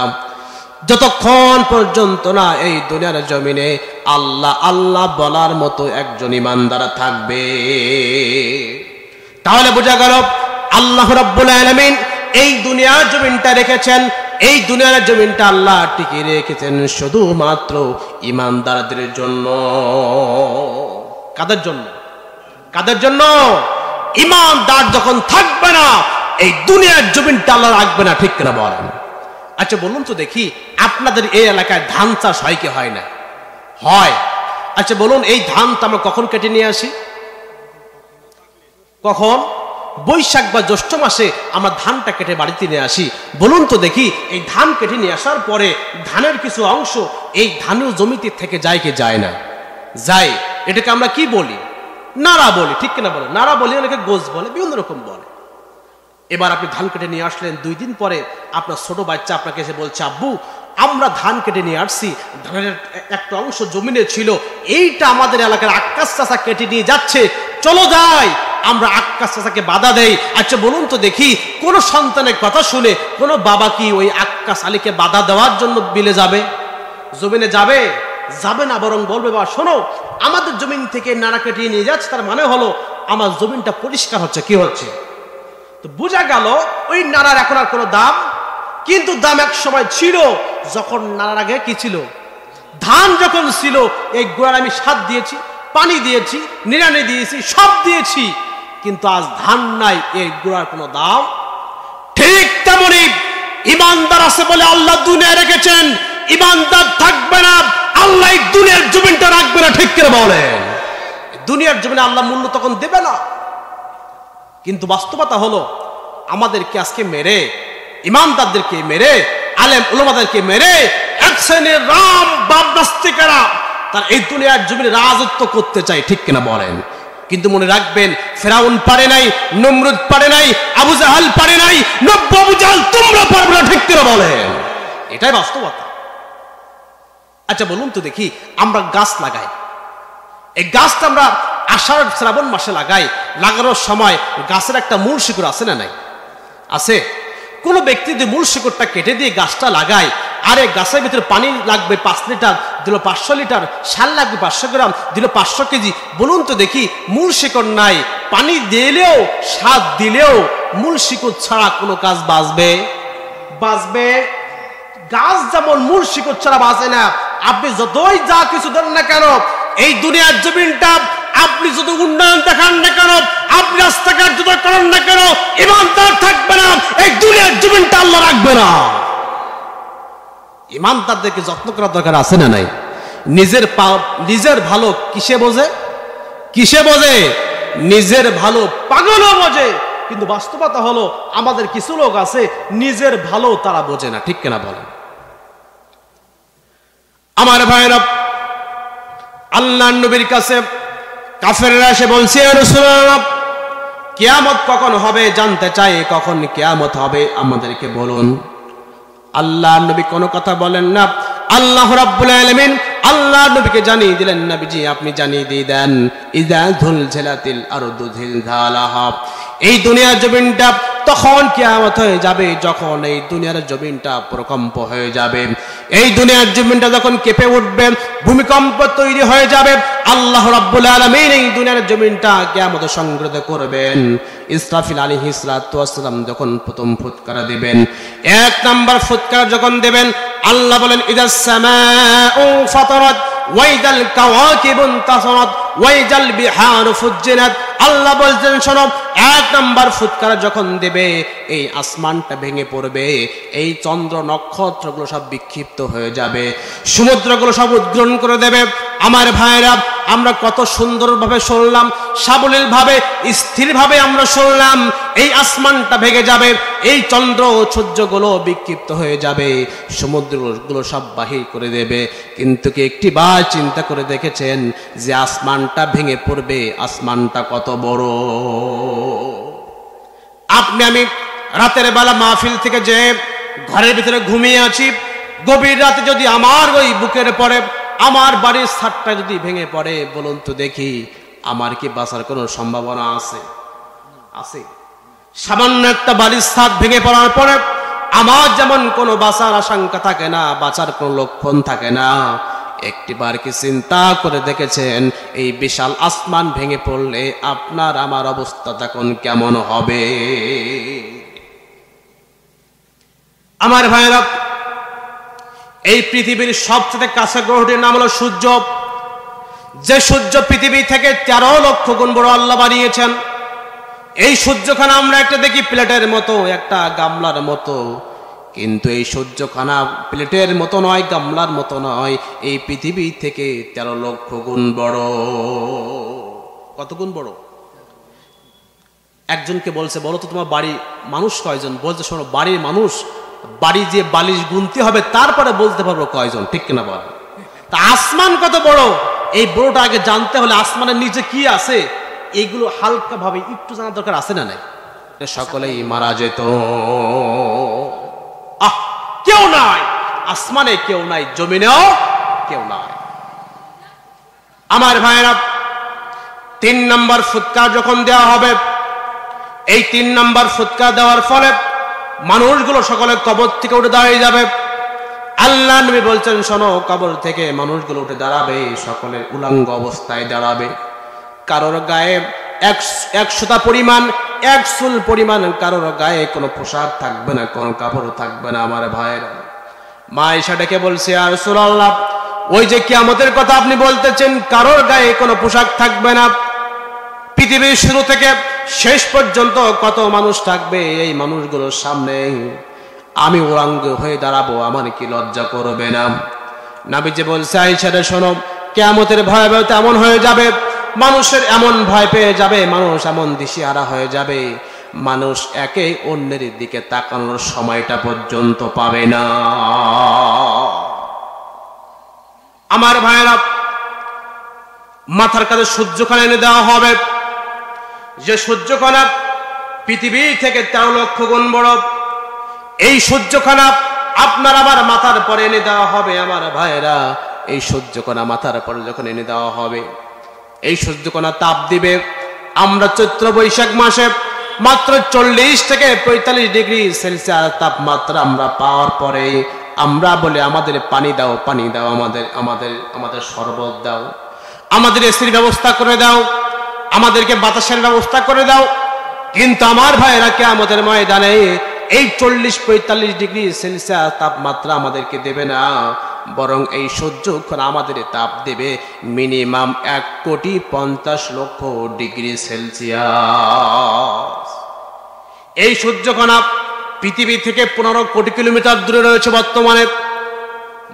যতক্ষণ পর্যন্ত না এই দুনিয়ার জমিনে আল্লাহ আল্লাহ বলার মতো একজন ঈমানদার থাকবে। তাহলে বোঝা গেল আল্লাহ রাব্বুল আলামিন এই দুনিয়ার জমিনটা রেখেছেন, এই দুনিয়ার জমিনটা আল্লাহ টিকিয়ে রেখেছেন শুধুমাত্র ঈমানদারদের জন্য। কাদের জন্য? কাদের জন্য? ঈমানদার যখন থাকবে না, এই দুনিয়ার জমিনটা আল্লাহ রাখবে না, ঠিক কিনা বলেন? আচ্ছা বলুন তো দেখি, আপনাদের এই এলাকায় ধান চাষ হয় কি হয় না? হয়। আচ্ছা বলুন, এই ধানটা আমরা কখন কেটে নিয়ে আসি? কখন? বৈশাখ বা জ্যৈষ্ঠ মাসে আমরা ধানটা কেটে বাড়িতে নিয়ে আসি। বলুন তো দেখি, এই ধান কেটে নিয়ে আসার পরে ধানের কিছু অংশ এই ধানের জমিতে থেকে যায় কি যায় না? যায়। এটাকে আমরা কি বলি? নাড়া বলি, ঠিক কিনা বলে? নাড়া বলি, অনেকে গোছ বলে, বিভিন্ন রকম বলে। এবার আপনি ধান কেটে নিয়ে আসলেন, 2 দিন পরে আপনার ছোট বাচ্চা আপনাকে এসে বলছে, আব্বু আমরা ধান কেটে নিয়ে আসছি, ধানের একটা অংশ জমিনে ছিল, এইটা আমাদের এলাকার আক্কাস চাচা কেটে নিয়ে যাচ্ছে, চলো যাই। আমরা আক্কাস চাচাকে বাধা দেই। আচ্ছা বলুন তো দেখি, কোন সন্তানের কথা শুনে কোন বাবা কি ওই আক্কাস আলীকে বাধা দেওয়ার জন্য বিলে যাবে? জমিনে যাবে? যাবে না, বরং বলবে, বাবা শোনো, আমাদের জমিন থেকে নাড়া কেটে নিয়ে যাচ্ছে, তার মানে হলো আমার জমিনটা পরিষ্কার হচ্ছে। কি হচ্ছে? তো বোঝা গেল ওই নাড়ার এখন আর কোনো দাম, কিন্তু দাম এক সময় ছিল, যখন নাড়ার আগে কি ছিল? ধান যখন ছিল, এই গোড়ার আমি সার দিয়েছি, পানি দিয়েছি, নিড়ানি দিয়েছি, সব দিয়েছি, কিন্তু আজ ধান নাই, এই গোড়ার কোনো দাম। ঠিক তেমনি ঈমানদার আছে বলে আল্লাহ দুনিয়ায় রেখেছেন, ঈমানদার থাকবে না, আল্লাহ এই দুনিয়ার জমিনটা রাখবে না, ঠিক করে বলেন? দুনিয়ার জমিনে আল্লাহ মূল্য তখন দেবে না। কিন্তু বাস্তবতা হলো আমাদেরকে আজকে মেরে, ইমানদারদেরকে মেরে, আলেম উলামাদেরকে মেরে এক শ্রেণীর রাম বাপ নাস্তিকেরা তার এই দুনিয়ার জমিনে রাজত্ব করতে চায়, ঠিক কিনা বলেন? কিন্তু মনে রাখবেন, ফেরাউন পারে নাই, নমরুদ পারে নাই, আবু জাহাল পারে নাই, নব্য আবু জাহাল তোমরা পারবে না, ঠিক কিনা বলেন? এটাই বাস্তবতা। আচ্ছা বলুন তো দেখি, আমরা গাছ লাগাই, এই গাছটা আমরা আষাঢ় শ্রাবণ মাসে লাগাই, লাগানোর সময় গাছের একটা মূল শিকড় আছে না নাই? আছে। কোন ব্যক্তি যদি মূল শিকড়টা কেটে দিয়ে গাছটা লাগায়, আরে গাছের ভিতরে পানি লাগবে 5 লিটার, দিল 500 লিটার, সার লাগবে 500 গ্রাম, দিল 500 কেজি। বলুন তো দেখি, মূল শিকড় নাই, পানি দিলেও সার দিলেও মূল শিকড় ছাড়া কোনো কাজ বাঁচবে? গাছ যেমন মূল শিকড় ছাড়া বাঁচে না, আপনি যতই যা কিছু দেন না কেন, এই দুনিয়ার জমিনটা আপনি যত উন্নয়ন দেখান না কেন, আপনি রাস্তাঘাট যত করেন না কেন, ইমানদার থাকবে না, এই দুনিয়ার জমিনটা আল্লাহ রাখবে না। ইমানদারদেরকে যত্ন করার দরকার আছে না নাই? নিজের ভালো কিসে বোঝে? নিজের ভালো পাগলও বোঝে। কিন্তু বাস্তবতা হলো আমাদের কিছু লোক আছে নিজের ভালো তারা বোঝে না, ঠিক কিনা বলেন? আমার ভাইরা, আল্লাহর নবীর কাছে কাফেররা এসে বলছে, ইয়া রাসূলুল্লাহ, কিয়ামত কখন হবে জানতে চাই, কখন কিয়ামত হবে আমাদেরকে বলুন। আল্লাহর নবী কোনো কথা বলেন না। আল্লাহ রাব্বুল আলামিন আল্লাহর নবীকে জানিয়ে দিলেন, নবীজি আপনি জানিয়ে দিয়ে দেন, ইযা যুলজিলাতিল আরদু জিলজালাহা, এই দুনিয়ার জমিনটা তখন কিয়ামত হয়ে যাবে যখন এই দুনিয়ার জমিনটা প্রকম্প হয়ে যাবে। এই দুনিয়ার জমিনটা যখন কেঁপে উঠবে, ভূমিকম্প তৈরি হয়ে যাবে, আল্লাহ রাব্বুল আলামিন এই দুনিয়ার জমিনটা কিয়ামত সংঘটিত করবেন। ইসরাফিল আলাইহিস সালাতু ওয়াস সালাম যখন প্রথম ফুৎকার দিবেন, 1 নাম্বার ফুৎকার যখন দিবেন, আল্লাহ বলেন, ইদাস সামাউ ফাতারাত ওয়াইদাল কাওয়াকিবু ইনতাসারাত ওয়াইদাল বিহারু ফুজ্জিরাত। আল্লাহ বলছেন, শোনো, 1 নাম্বার ফুৎকার যখন দেবে, এই আসমানটা ভেঙে পড়বে, এই চন্দ্র নক্ষত্রগুলো সব বিক্ষিপ্ত হয়ে যাবে, সমুদ্রগুলো সব উদ্গ্রহণ করে দেবে। আমার ভাইরা, আমরা কত সুন্দরভাবে শুনলাম, সাবলীল ভাবে, স্থির ভাবে আমরা শুনলাম, এই আসমানটা ভেঙে যাবে, এই চন্দ্র সূর্যগুলো বিক্ষিপ্ত হয়ে যাবে, সমুদ্রগুলো সব বাহির করে দেবে। কিন্তু কি একটি বার চিন্তা করে দেখেছেন যে আসমানটা ভেঙে পড়বে, আসমানটা কত বড়? আপনি আমি রাতের বেলা মাহফিল থেকে যে ঘরের ভিতরে ঘুমিয়ে আছি, গভীর রাতে যদি আমার ওই বুকের পরে আমার বাড়ির ছাদটা যদি ভেঙে পড়ে, বলুন তো দেখি আমার কি বাঁচার কোনো সম্ভাবনা আছে? সামান্য একটা বাড়ির ছাদ ভেঙে পড়ার পরে আমার যেমন কোনো বাঁচার আশঙ্কা থাকে না, বাঁচার কোনো লক্ষণ থাকে না। একটিবার কি চিন্তা করে দেখেছেন এই বিশাল আসমান ভেঙে পড়লে আপনার আমার অবস্থা তখন কেমন হবে? আমার ভাইরা, এই পৃথিবীর সবচেয়ে কাছে গ্রহটির নাম হলো সূর্য। যে সূর্য পৃথিবী থেকে 13 লক্ষ গুণ বড় আল্লাহ বানিয়েছেন। এই সূর্যখানা আমরা একটা দেখি প্লেটের মতো, একটা গামলার মতো, কিন্তু এই সূর্যখানা প্লেটের মতো নয়, গামলার মতো নয়, এই পৃথিবী থেকে 13 লক্ষ গুণ বড়। কত গুণ বড়? একজনকে বলছে, বলো তো তোমার বাড়ি মানুষ কয়জন? বলছে, শোনো, বাড়ির মানুষ, বাড়ি যে বালিশ গুনতে হবে তারপরে বলতে পারবো কয়জন, ঠিক কিনা বল? তা আসমান কত বড়, এই বড়টা আগে জানতে হলে আসমানের নিচে কি আছে এইগুলো হালকা ভাবে একটু জানার দরকার আছে না নাই? সকলেই মারা যেত। কেউ নাই, আসমানে কেউ নাই, জমিনেও কেউ নাই। আমার ভাইরা, 3 নাম্বার ফুৎকার যখন দেওয়া হবে, এই 3 নাম্বার ফুৎকার দেওয়ার ফলে মানুষগুলো সকলে কবর থেকে উঠে দাঁড়িয়ে যাবে। আল্লাহ নবী বলছেন, শোনো, কবর থেকে মানুষগুলো উঠে দাঁড়াবে, সকলে উলঙ্গ অবস্থায় দাঁড়াবে। কারোর গায়ে 100টা পরিমাণ, 1 চুল পরিমাণ কারোর গায়ে কোনো পোশাক থাকবে না, কোনো কাপড় থাকবে না। আমার ভাইয়েরা, মা আয়েশা ডেকে বলছে, ইয়া রাসূলুল্লাহ, ওই যে কিয়ামতের কথা আপনি বলতেছেন, কারোর গায়ে কোনো পোশাক থাকবে না, পৃথিবীর শুরু থেকে শেষ পর্যন্ত কত মানুষ থাকবে, এই মানুষগুলোর সামনে আমি উলঙ্গ হয়ে দাঁড়াবো, আমার কি লজ্জা করবে না? নবীজি বলছে আয়েশা রে শোনো, কিয়ামতের ভয়াবহতা এমন হয়ে যাবে, মানুষের এমন ভয় পেয়ে যাবে, মানুষ এমন দিশেহারা হয়ে যাবে, মানুষ একে অন্যের দিকে তাকানোর সময়টা পর্যন্ত পাবে না। আমার ভাইরা, মাথার কাছে সূর্যকণা এনে দেওয়া হবে, যে সূর্যকণা পৃথিবী থেকে 13 লক্ষ গুণ বড়। এই সূর্যকণা আপনার আমার মাথার পরে এনে দেওয়া হবে। আমার ভাইরা, এই সূর্যকণা মাথার পরে যখন এনে দেওয়া হবে, এই সূর্যকণা তাপ দিবে। আমরা চৈত্র বৈশাখ মাসে মাত্র 40 থেকে 45 ডিগ্রি সেলসিয়াস তাপমাত্রা আমরা পাওয়ার পরে আমরা বলে আমাদের পানি দাও, পানি দাও, আমাদের শরবত দাও, আমাদের এসির ব্যবস্থা করে দাও, আমাদেরকে বাতাসের ব্যবস্থা করে দাও। কিন্তু আমার ভাইয়েরা, কিয়ামতের ময়দানে এই 40-45 ডিগ্রি সেলসিয়াস তাপমাত্রা আমাদেরকে দেবে না, বরং এই সূর্যকণা আমাদের তাপ দেবে মিনিমাম 1,50,00,000 ডিগ্রি সেলসিয়াস। এই সূর্যকণা পৃথিবী থেকে 15 কোটি কিলোমিটার দূরে রয়েছে।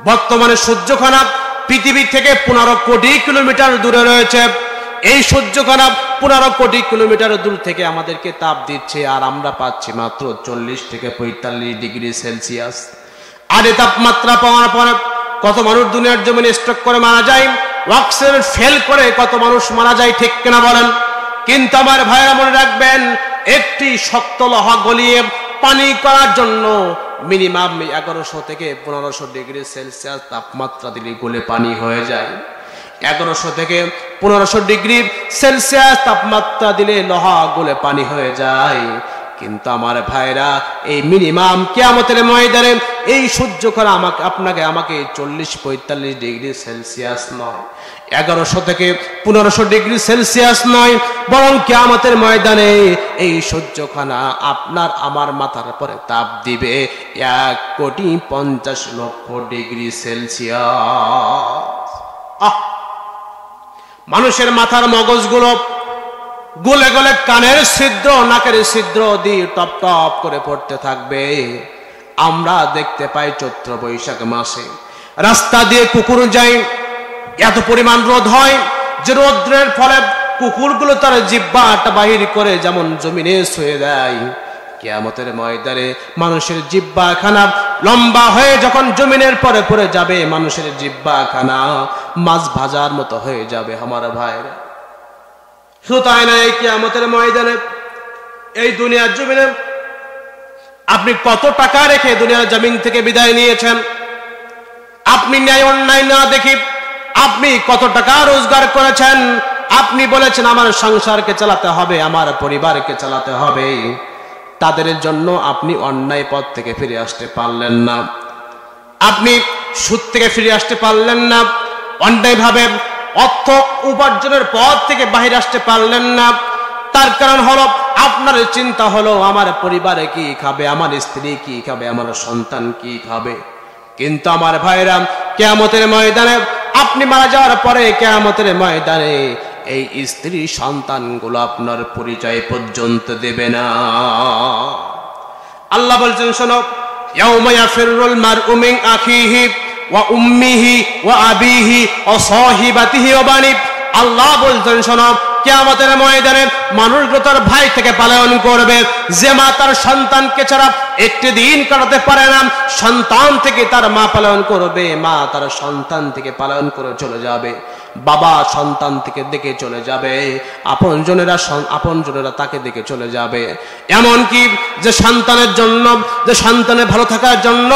বর্তমানে সূর্যকণা পৃথিবী থেকে 15 কোটি কিলোমিটার দূরে রয়েছে। এই সূর্যকণা 15 কোটি কিলোমিটার দূর থেকে আমাদেরকে তাপ দিচ্ছে, আর আমরা পাচ্ছি মাত্র 40 থেকে 45 ডিগ্রি সেলসিয়াস। আর এই তাপমাত্রা পাওয়ার পরে কত মানুষ দুনিয়ার জমিনে স্ট্রোক করে মারা যায়, অক্সিজেন ফেল করে কত মানুষ মারা যায়, ঠিক কিনা বলেন? কিন্তু আমার ভাইরা মনে রাখবেন, একটি শক্ত লোহা গলিয়ে পানি করার জন্য মিনিমাম 1100 থেকে 1500 ডিগ্রি সেলসিয়াস তাপমাত্রা দিলে গলে পানি হয়ে যায়। 1100 থেকে 1500 ডিগ্রি সেলসিয়াস তাপমাত্রা দিলে লোহা গলে পানি হয়ে যায়। কিন্তু আমার ভাইরা, এই মিনিমাম কিয়ামতের ময়দানে এই সূর্যকণা আমাকে 40-45 ডিগ্রি সেলসিয়াস নয়, 1100 থেকে 1500 ডিগ্রি সেলসিয়াস নয়, বরং কিয়ামতের ময়দানে এই সূর্যকণা আপনার আমার মাথার পরে তাপ দিবে 1,50,00,000 ডিগ্রি সেলসিয়াস। মানুষের মাথার মগজগুলো গলে গলে কানের ছিদ্র, নাকের ছিদ্র দিয়ে টপ টপ করে পড়তে থাকবে। আমরা দেখতে পাই চৈত্র বৈশাখ মাসে রাস্তা দিয়ে কুকুর যায়, এত পরিমাণ রোদ হয় যে রোদ্রের ফলে কুকুরগুলো তার জিহ্বাটা বাহির করে যেমন জমিনে শুয়ে দেয়। কিয়ামতের ময়দানে মানুষের জিহ্বাখানা লম্বা হয়ে যখন জমিনের পরে পড়ে যাবে, মানুষের জিহ্বাখানা মাছ ভাজার মতো হয়ে যাবে। আমার ভাইরা, শুধু তাই না, এই কিয়ামতের ময়দানে এই দুনিয়ার জমিনে আপনি কত টাকা রেখে দুনিয়ার জমিন থেকে বিদায় নিয়েছেন? আপনি ন্যায় অন্যায় না দেখি আপনি কত টাকা রোজগার করেছেন? আপনি বলেছেন আমার সংসারকে চালাতে হবে, আমার পরিবারকে চালাতে হবে, তাদের জন্য আপনি অন্যায় পথ থেকে ফিরে আসতে পারলেন না, আপনি সুদ থেকে ফিরে আসতে পারলেন না, অন্যায়ভাবে অর্থ উপার্জনের পথ থেকে বাহির আসতে পারলেন না। তার কারণ হলো আপনার চিন্তা হলো আমার পরিবারে কি খাবে, আমার স্ত্রী কি খাবে, আমার সন্তান কি খাবে। কিন্তু আমার ভাইরা, কিয়ামতের ময়দানে আপনি মারা যাওয়ার পরে কিয়ামতের ময়দানে এই স্ত্রী সন্তানগুলো আপনার পরিচয় পর্যন্ত দেবে না। আল্লাহ বলছেন, শোনো, ইয়াউমা ইয়াফিরুল মারউ মিন আখিহি ওয়া উম্মিহি ওয়া আবিহি ওয়া সাহিবাতিহি ওয়া বানি। আল্লাহ বলছেন, শোনো, কিয়ামতের ময়দানে মানুষগুলো তার ভাই থেকে পালায়ন করবে। যে মা তার সন্তানকে ছাড়া একটি দিন কাটাতে পারে না, সন্তান থেকে তার মা পালায়ন করবে, মা তার সন্তান থেকে পালায়ন করে চলে যাবে, বাবা সন্তান থেকে দেখে চলে যাবে, আপনজনেরা তাকে দেখে চলে যাবে। এমনকি যে সন্তানের জন্য, যে সন্তানের ভালো থাকার জন্য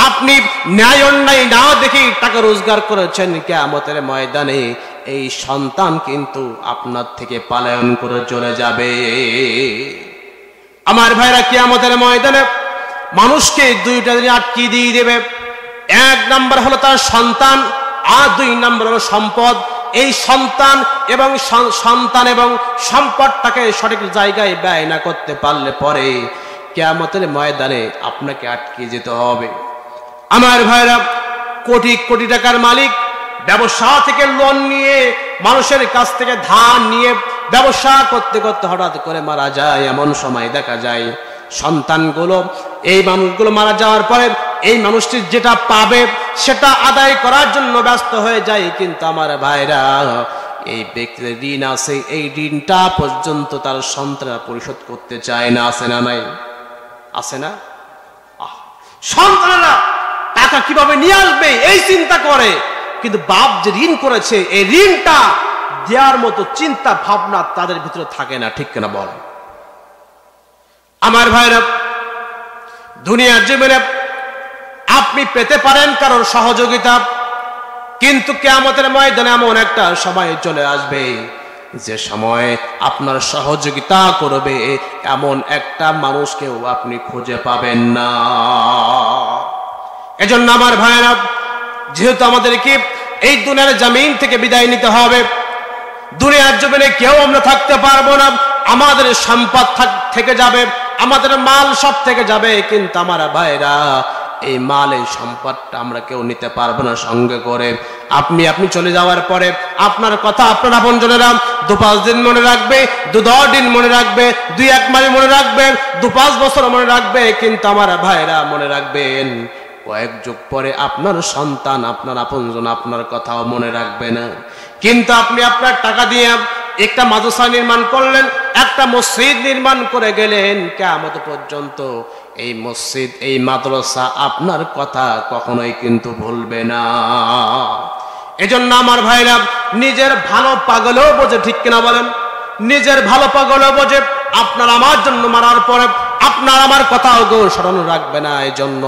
আপনি ন্যায় অন্যায় না দেখে টাকা রোজগার করেছেন, কিয়ামতের ময়দানে এই সন্তান কিন্তু আপনার থেকে পালায়ন করে চলে যাবে। আমার ভাইরা, কিয়ামতের ময়দানে মানুষকে দুইটা জিনিস আটকে দিয়ে দেবে। এক নাম্বার হলো তার সন্তান, আর 2 নাম্বার হলো সম্পদ। এই সন্তান এবং সম্পদটাকে সঠিক জায়গায় ব্যয় না করতে পারলে পরে কিয়ামতের ময়দানে আপনাকে আটকে যেতে হবে। আমার ভাইরা, কোটি কোটি টাকার মালিক ব্যবসা থেকে লোন নিয়ে, মানুষের কাছ থেকে ধার নিয়ে ব্যবসা করতে করতে হঠাৎ করে মারা যায়। এমন সময় দেখা যায় সন্তানগুলো এই মানুষগুলো মারা যাওয়ার পরে এই মানুষটি যেটা পাবে সেটা আদায় করার জন্য ব্যস্ত হয়ে যায়, কিন্তু আমার ভাইরা এই ব্যক্তির ঋণ আছে, এই ঋণটা পর্যন্ত তার সন্তানরা পরিশোধ করতে চায় না। আছে না নাই? আছে না? সন্তানরা টাকা কিভাবে নিয়ে আসবে এই চিন্তা করে, কিন্তু বাপ যে ঋণ করেছে এই ঋণটা দেওয়ার মতো চিন্তা ভাবনা তাদের ভিতরে থাকে না। ঠিক কিনা বল? আমার ভাইরা, দুনিয়ার জীবনে আপনি পেতে পারেন কারোর সহযোগিতা, কিন্তু কিয়ামতের ময়দানে এমন একটা সময় চলে আসবে যে সময় আপনার সহযোগিতা করবে এমন একটা মানুষকেও আপনি খুঁজে পাবেন না। এজন্য আমার ভাইরা, যেহেতু আমাদেরকে এই দুনিয়ার জমিন থেকে বিদায় নিতে হবে, দুনিয়ার জীবনে কেউ আমরা থাকতে পারবো না, আমাদের সম্পদ থেকে যাবে, আমাদের মাল সব থেকে যাবে, কিন্তু আমার ভাইরা এই মাল এই সম্পদটা আমরা কেউ নিতে পারবো না সঙ্গে করে। আপনি চলে যাওয়ার পরে আপনার কথা আপনার আপনজনেরা 2-5 দিন মনে রাখবে, 2-10 দিন মনে রাখবে, 2-1 মাস মনে রাখবে, 2-5 বছর মনে রাখবে, কিন্তু আমার ভাইরা মনে রাখবেন কয়েক যুগ পরে আপনার সন্তান আপনার আপনজন আপনার কথাও মনে রাখবে না। কিন্তু আপনি আপনার টাকা দিয়ে একটা মাদ্রাসা নির্মাণ করলেন, একটা মসজিদ নির্মাণ করে গেলেন, কিয়ামত পর্যন্ত এই মসজিদ এই মাদ্রাসা আপনার কথা কখনোই কিন্তু ভুলবে না। এজন্য আমার ভাইরা, নিজের ভালো পাগলও বোঝে। ঠিক কিনা বলেন? নিজের ভালো পাগলও বোঝে আপনার আমার জন্য মারার পরে আপনার আমার কথাও কেউ স্মরণ রাখবে না। এজন্য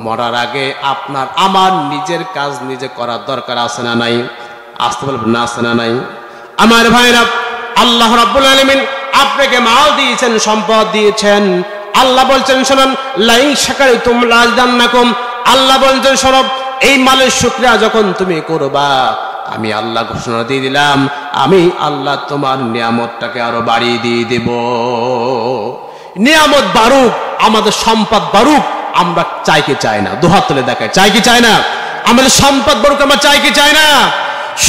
মরার আগে আপনার আমার নিজের কাজ নিজে করার দরকার আছে না নাই? আসতে বলবেন না? আছে না নাই? আমার ভাইরা, আল্লাহ রাব্বুল আলামিন আপনাকে মাল দিয়েছেন, সম্পদ দিয়েছেন। আল্লাহ বলছেন শুনুন, লাইন শাকারতুম লাযিদান্নাকুম। আল্লাহ বলছেন শোনো, এই মালের শুকরিয়া যখন তুমি করবা, আমি আল্লাহ ঘোষণা দিয়ে দিলাম, আমি আল্লাহ তোমার নিয়ামতটাকে আরো বাড়িয়ে দিয়ে দেব। নিয়ামত বাড়ুক, আমাদের সম্পদ বাড়ুক, আমরা চাই কি চাই না? দুহাত তুলে দেখায়, চাই কি চাই না? আমাদের সম্পদ বাড়ুক, আমরা চাই কি চাই না?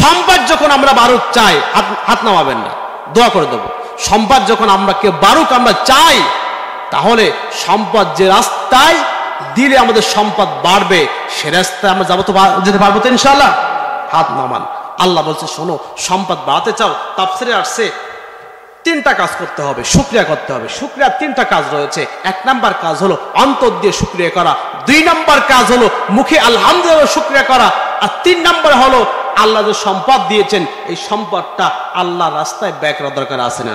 সম্পদ যখন আমরা বাড়ুক চাই, হাত নামাবেন না, দোয়া করে দেবো। সম্পদ যখন আমরা কেউ বাড়ুক আমরা চাই, তাহলে সম্পদ যে রাস্তায় দিলে আমাদের সম্পদ বাড়বে সে রাস্তায় আমরা যাবো, তো যেতে পারবো তো ইনশাআল্লাহ? হাত নামান। আল্লাহ বলছে শোনো, সম্পদ বাড়াতে চাও, তাফসীরে আসছে 3টা কাজ করতে হবে, শুকরিয়া করতে হবে। শুকরিয়ার 3টা কাজ রয়েছে। 1 নাম্বার কাজ হলো অন্তর দিয়ে শুকরিয়া করা, 2 নাম্বার কাজ হলো মুখে আলহামদুলিল্লাহ শুকরিয়া করা, আর 3 নাম্বার হলো আল্লাহ যে সম্পদ দিয়েছেন এই সম্পদটা আল্লাহর রাস্তায় ব্যয় করার দরকার আছে না?